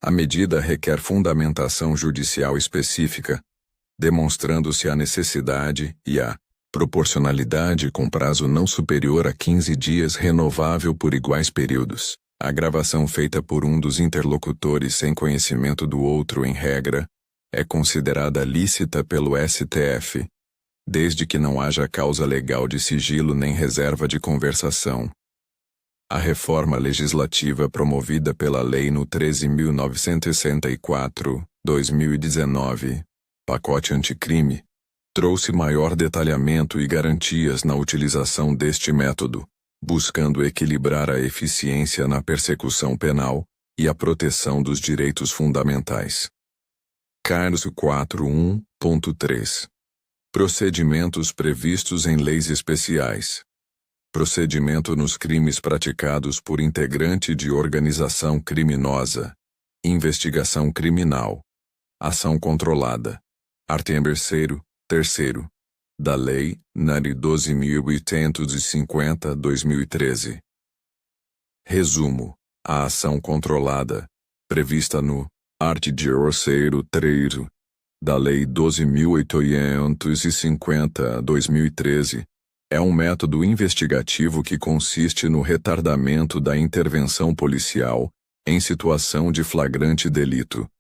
A medida requer fundamentação judicial específica, demonstrando-se a necessidade e a proporcionalidade com prazo não superior a 15 dias renovável por iguais períodos. A gravação feita por um dos interlocutores sem conhecimento do outro em regra é considerada lícita pelo STF, desde que não haja causa legal de sigilo nem reserva de conversação. A reforma legislativa promovida pela Lei no 13.964/2019, pacote anticrime, trouxe maior detalhamento e garantias na utilização deste método, buscando equilibrar a eficiência na persecução penal e a proteção dos direitos fundamentais. Caput 4, 1.3. Procedimentos previstos em leis especiais. Procedimento nos crimes praticados por integrante de organização criminosa. Investigação criminal. Ação controlada. Artigo 3º, da Lei nº 12.850/2013. Resumo. A ação controlada, prevista no artigo 3º, da Lei 12.850/2013, é um método investigativo que consiste no retardamento da intervenção policial em situação de flagrante delito,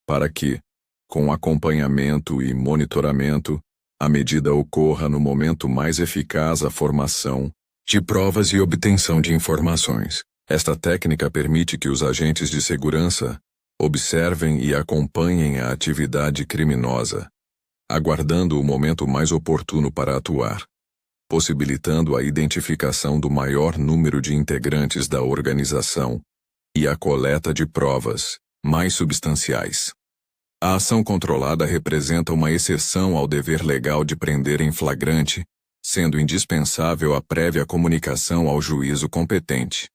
para que, com acompanhamento e monitoramento, a medida ocorra no momento mais eficaz a formação de provas e obtenção de informações. Esta técnica permite que os agentes de segurança observem e acompanhem a atividade criminosa, aguardando o momento mais oportuno para atuar, possibilitando a identificação do maior número de integrantes da organização e a coleta de provas mais substanciais. A ação controlada representa uma exceção ao dever legal de prender em flagrante, sendo indispensável a prévia comunicação ao juízo competente.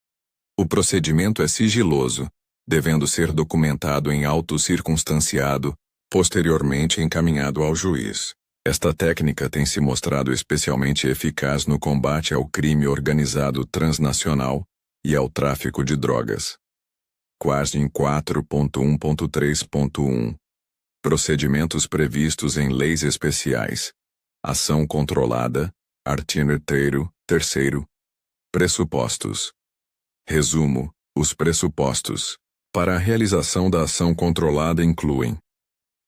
O procedimento é sigiloso, devendo ser documentado em auto circunstanciado, posteriormente encaminhado ao juiz. Esta técnica tem se mostrado especialmente eficaz no combate ao crime organizado transnacional e ao tráfico de drogas. Quase em 4.1.3.1. Procedimentos previstos em leis especiais. Ação controlada. Artigo 3º. Pressupostos. Resumo. Os pressupostos para a realização da ação controlada incluem: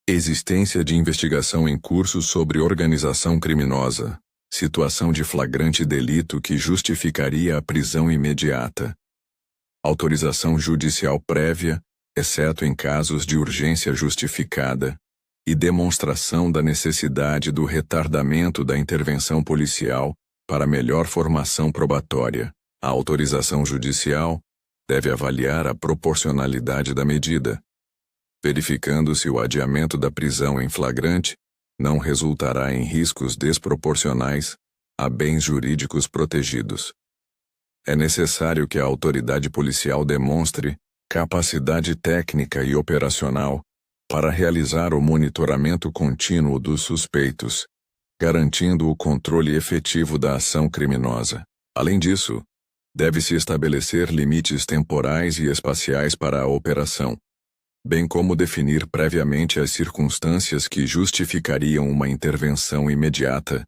existência de investigação em curso sobre organização criminosa, situação de flagrante delito que justificaria a prisão imediata, autorização judicial prévia, exceto em casos de urgência justificada, e demonstração da necessidade do retardamento da intervenção policial para melhor formação probatória. A autorização judicial deve avaliar a proporcionalidade da medida, verificando se o adiamento da prisão em flagrante não resultará em riscos desproporcionais a bens jurídicos protegidos. É necessário que a autoridade policial demonstre capacidade técnica e operacional para realizar o monitoramento contínuo dos suspeitos, garantindo o controle efetivo da ação criminosa. Além disso, deve-se estabelecer limites temporais e espaciais para a operação, bem como definir previamente as circunstâncias que justificariam uma intervenção imediata,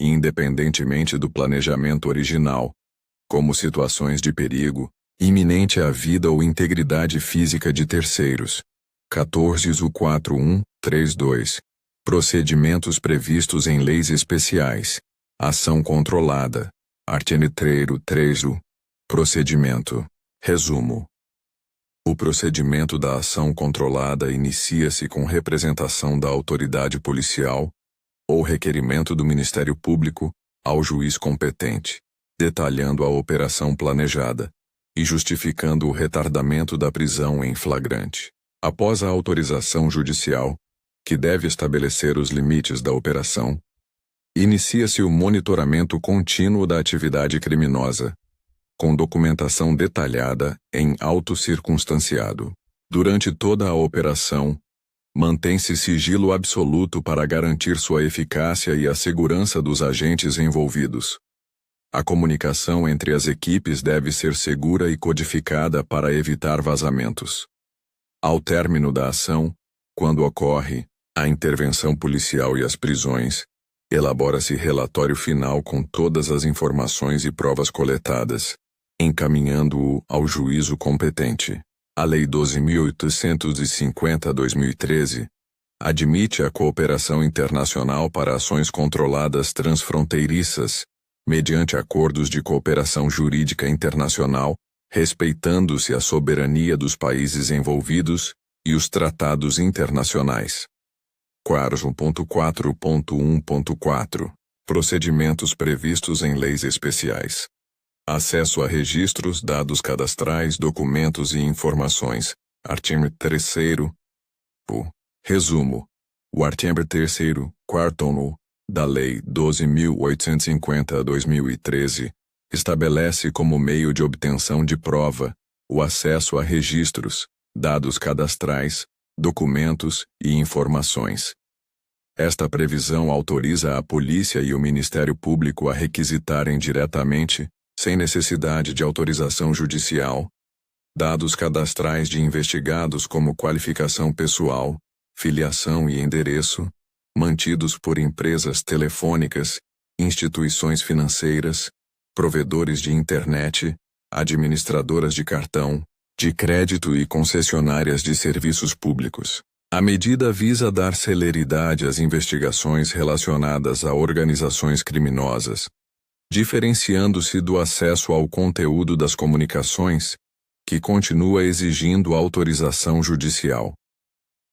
independentemente do planejamento original, como situações de perigo iminente à vida ou integridade física de terceiros. 14.4.1.3.2. Procedimentos previstos em leis especiais. Ação controlada. Artigo 3º. Procedimento. Resumo. O procedimento da ação controlada inicia-se com representação da autoridade policial ou requerimento do Ministério Público ao juiz competente, detalhando a operação planejada e justificando o retardamento da prisão em flagrante. Após a autorização judicial, que deve estabelecer os limites da operação, inicia-se o monitoramento contínuo da atividade criminosa, com documentação detalhada em auto circunstanciado. Durante toda a operação, mantém-se sigilo absoluto para garantir sua eficácia e a segurança dos agentes envolvidos. A comunicação entre as equipes deve ser segura e codificada para evitar vazamentos. Ao término da ação, quando ocorre a intervenção policial e as prisões, elabora-se relatório final com todas as informações e provas coletadas, encaminhando-o ao juízo competente. A Lei 12.850/2013 admite a cooperação internacional para ações controladas transfronteiriças, mediante acordos de cooperação jurídica internacional, respeitando-se a soberania dos países envolvidos e os tratados internacionais. 4.4.1.4. Procedimentos previstos em leis especiais. Acesso a registros, dados cadastrais, documentos e informações. Artigo 3º. Resumo. O artigo 3º, 4º, da Lei 12.850/2013, estabelece como meio de obtenção de prova o acesso a registros, dados cadastrais, documentos e informações. Esta previsão autoriza a polícia e o Ministério Público a requisitarem diretamente, sem necessidade de autorização judicial, dados cadastrais de investigados como qualificação pessoal, filiação e endereço, mantidos por empresas telefônicas, instituições financeiras, provedores de internet, administradoras de cartão, de crédito e concessionárias de serviços públicos. A medida visa dar celeridade às investigações relacionadas a organizações criminosas, diferenciando-se do acesso ao conteúdo das comunicações, que continua exigindo autorização judicial.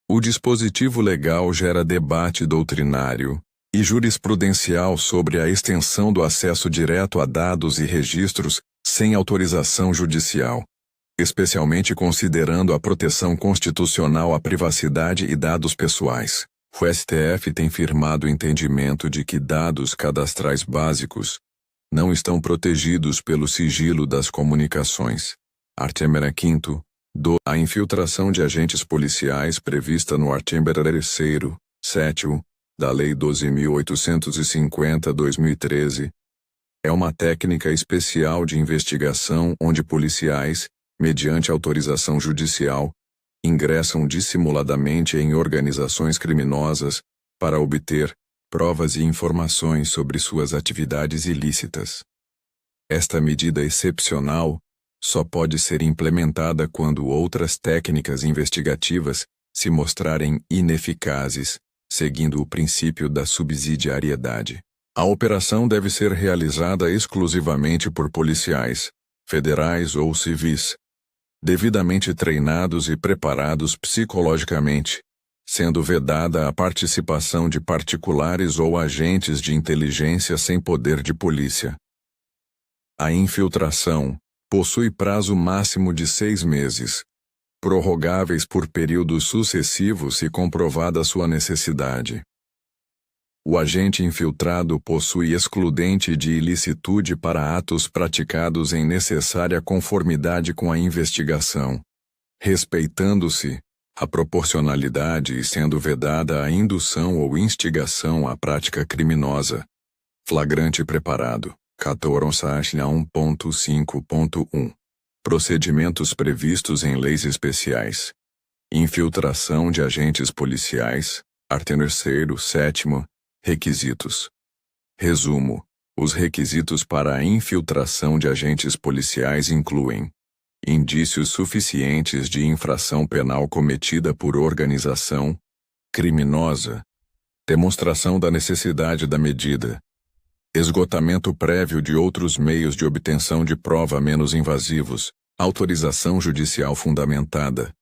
O dispositivo legal gera debate doutrinário e jurisprudencial sobre a extensão do acesso direto a dados e registros sem autorização judicial, especialmente considerando a proteção constitucional à privacidade e dados pessoais. O STF tem firmado o entendimento de que dados cadastrais básicos não estão protegidos pelo sigilo das comunicações. Artigo 5º. A infiltração de agentes policiais prevista no artigo 3º, 7º, da Lei 12.850/2013 é uma técnica especial de investigação onde policiais, mediante autorização judicial, ingressam dissimuladamente em organizações criminosas para obter provas e informações sobre suas atividades ilícitas. Esta medida excepcional só pode ser implementada quando outras técnicas investigativas se mostrarem ineficazes, seguindo o princípio da subsidiariedade. A operação deve ser realizada exclusivamente por policiais, federais ou civis, devidamente treinados e preparados psicologicamente, sendo vedada a participação de particulares ou agentes de inteligência sem poder de polícia. A infiltração possui prazo máximo de 6 meses, prorrogáveis por períodos sucessivos se comprovada sua necessidade. O agente infiltrado possui excludente de ilicitude para atos praticados em necessária conformidade com a investigação, respeitando-se a proporcionalidade e sendo vedada a indução ou instigação à prática criminosa. Flagrante preparado. 1.5.1. Procedimentos previstos em leis especiais. Infiltração de agentes policiais. Artigo 7º. Requisitos. Resumo. Os requisitos para a infiltração de agentes policiais incluem: indícios suficientes de infração penal cometida por organização criminosa, demonstração da necessidade da medida, esgotamento prévio de outros meios de obtenção de prova menos invasivos, autorização judicial fundamentada,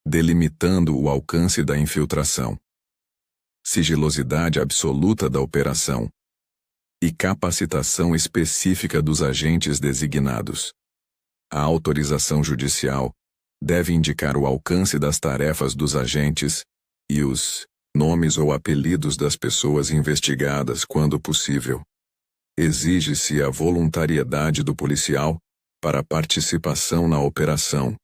delimitando o alcance da infiltração, sigilosidade absoluta da operação e capacitação específica dos agentes designados. A autorização judicial deve indicar o alcance das tarefas dos agentes e os nomes ou apelidos das pessoas investigadas quando possível. Exige-se a voluntariedade do policial para a participação na operação,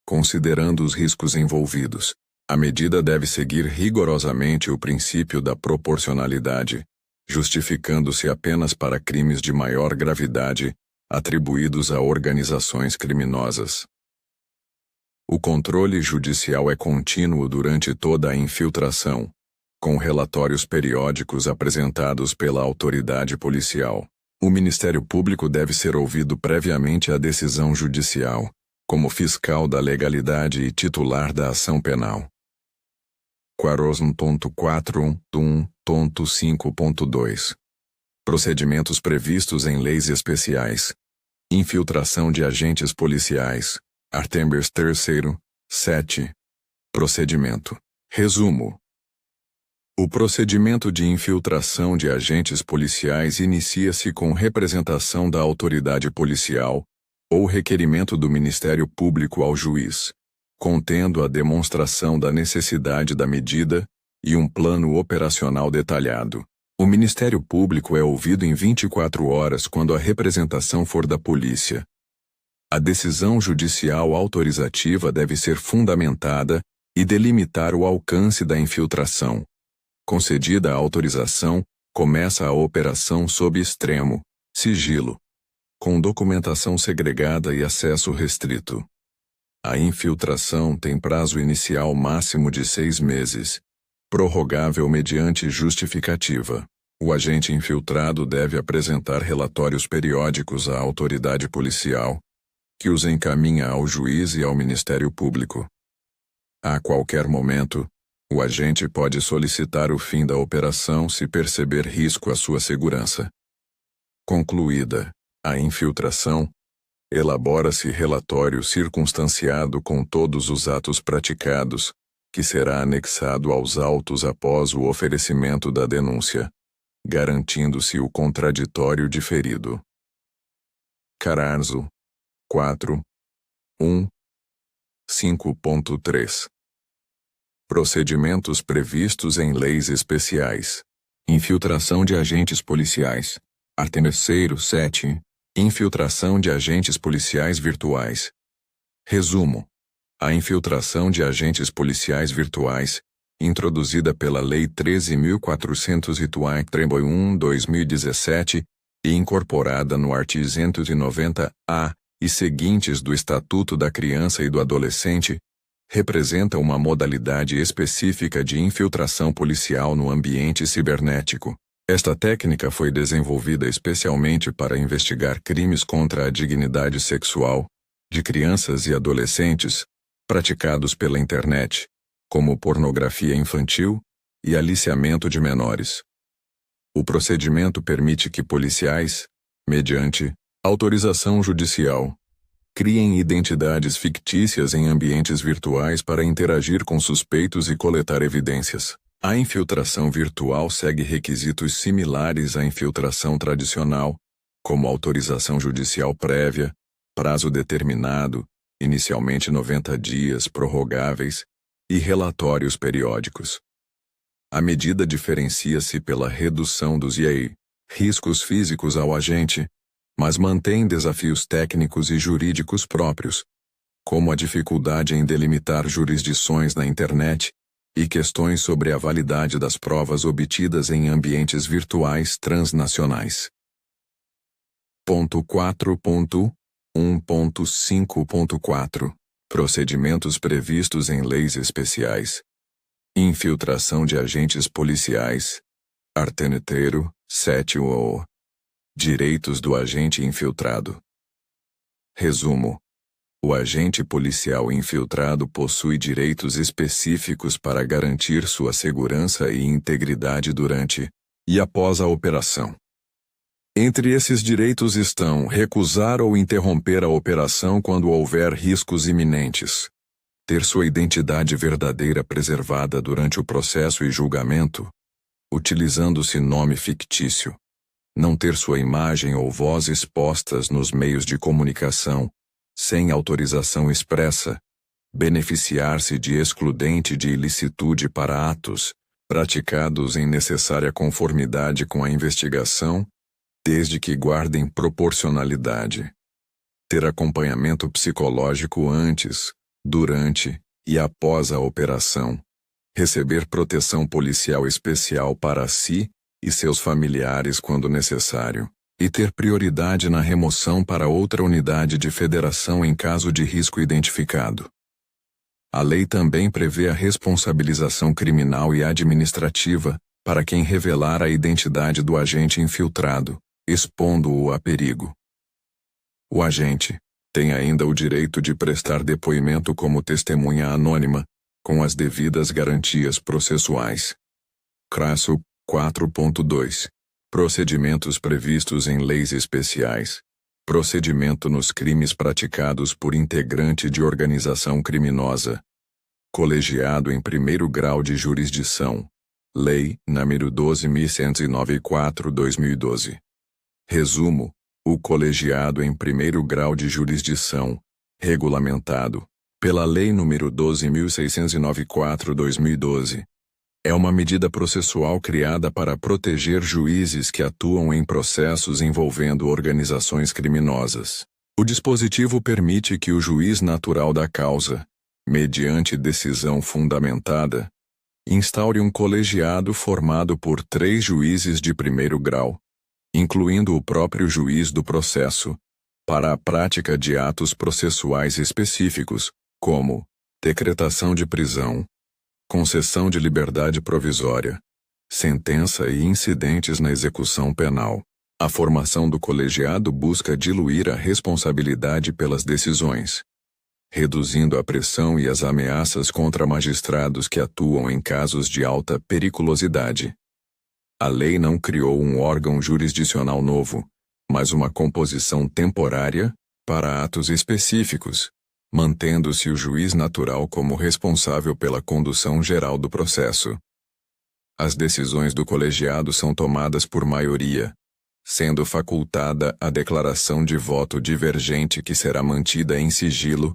considerando os riscos envolvidos. A medida deve seguir rigorosamente o princípio da proporcionalidade, justificando-se apenas para crimes de maior gravidade atribuídos a organizações criminosas. O controle judicial é contínuo durante toda a infiltração, com relatórios periódicos apresentados pela autoridade policial. O Ministério Público deve ser ouvido previamente à decisão judicial, como fiscal da legalidade e titular da ação penal. 1.4.1.5.2. Procedimentos previstos em leis especiais. Infiltração de agentes policiais. Artigo 3º, 7. Procedimento. Resumo. O procedimento de infiltração de agentes policiais inicia-se com representação da autoridade policial ou requerimento do Ministério Público ao juiz, contendo a demonstração da necessidade da medida e um plano operacional detalhado. O Ministério Público é ouvido em 24 horas quando a representação for da polícia. A decisão judicial autorizativa deve ser fundamentada e delimitar o alcance da infiltração. Concedida a autorização, começa a operação sob extremo sigilo, com documentação segregada e acesso restrito. A infiltração tem prazo inicial máximo de 6 meses, prorrogável mediante justificativa. O agente infiltrado deve apresentar relatórios periódicos à autoridade policial, que os encaminha ao juiz e ao Ministério Público. A qualquer momento, o agente pode solicitar o fim da operação se perceber risco à sua segurança. Concluída a infiltração, elabora-se relatório circunstanciado com todos os atos praticados, que será anexado aos autos após o oferecimento da denúncia, garantindo-se o contraditório diferido. Carazzo 4. 1. 5.3. Procedimentos previstos em leis especiais. Infiltração de agentes policiais. Artigo 7. Infiltração de agentes policiais virtuais. Resumo. A infiltração de agentes policiais virtuais, introduzida pela Lei 13.401/2017 e incorporada no artigo 190-A e seguintes do Estatuto da Criança e do Adolescente, representa uma modalidade específica de infiltração policial no ambiente cibernético. Esta técnica foi desenvolvida especialmente para investigar crimes contra a dignidade sexual de crianças e adolescentes praticados pela internet, como pornografia infantil e aliciamento de menores. O procedimento permite que policiais, mediante autorização judicial, criem identidades fictícias em ambientes virtuais para interagir com suspeitos e coletar evidências. A infiltração virtual segue requisitos similares à infiltração tradicional, como autorização judicial prévia, prazo determinado, inicialmente 90 dias prorrogáveis, e relatórios periódicos. A medida diferencia-se pela redução dos riscos físicos ao agente, mas mantém desafios técnicos e jurídicos próprios, como a dificuldade em delimitar jurisdições na internet e questões sobre a validade das provas obtidas em ambientes virtuais transnacionais. Ponto 4.1.5.4 Procedimentos previstos em leis especiais. Infiltração de agentes policiais. Artigo 7º. Direitos do agente infiltrado. Resumo. O agente policial infiltrado possui direitos específicos para garantir sua segurança e integridade durante e após a operação. Entre esses direitos estão recusar ou interromper a operação quando houver riscos iminentes, ter sua identidade verdadeira preservada durante o processo e julgamento, utilizando-se nome fictício, não ter sua imagem ou voz expostas nos meios de comunicação, sem autorização expressa, beneficiar-se de excludente de ilicitude para atos praticados em necessária conformidade com a investigação, desde que guardem proporcionalidade, ter acompanhamento psicológico antes, durante e após a operação, receber proteção policial especial para si e seus familiares quando necessário, e ter prioridade na remoção para outra unidade de federação em caso de risco identificado. A lei também prevê a responsabilização criminal e administrativa para quem revelar a identidade do agente infiltrado, expondo-o a perigo. O agente tem ainda o direito de prestar depoimento como testemunha anônima, com as devidas garantias processuais. Crasso 4.2 Procedimentos previstos em leis especiais. Procedimento nos crimes praticados por integrante de organização criminosa. Colegiado em primeiro grau de jurisdição. Lei nº 12.194/2012. Resumo. O colegiado em primeiro grau de jurisdição, regulamentado pela Lei nº 12.694/2012, é uma medida processual criada para proteger juízes que atuam em processos envolvendo organizações criminosas. O dispositivo permite que o juiz natural da causa, mediante decisão fundamentada, instaure um colegiado formado por 3 juízes de primeiro grau, incluindo o próprio juiz do processo, para a prática de atos processuais específicos, como decretação de prisão, concessão de liberdade provisória, sentença e incidentes na execução penal. A formação do colegiado busca diluir a responsabilidade pelas decisões, reduzindo a pressão e as ameaças contra magistrados que atuam em casos de alta periculosidade. A lei não criou um órgão jurisdicional novo, mas uma composição temporária para atos específicos, mantendo-se o juiz natural como responsável pela condução geral do processo. As decisões do colegiado são tomadas por maioria, sendo facultada a declaração de voto divergente que será mantida em sigilo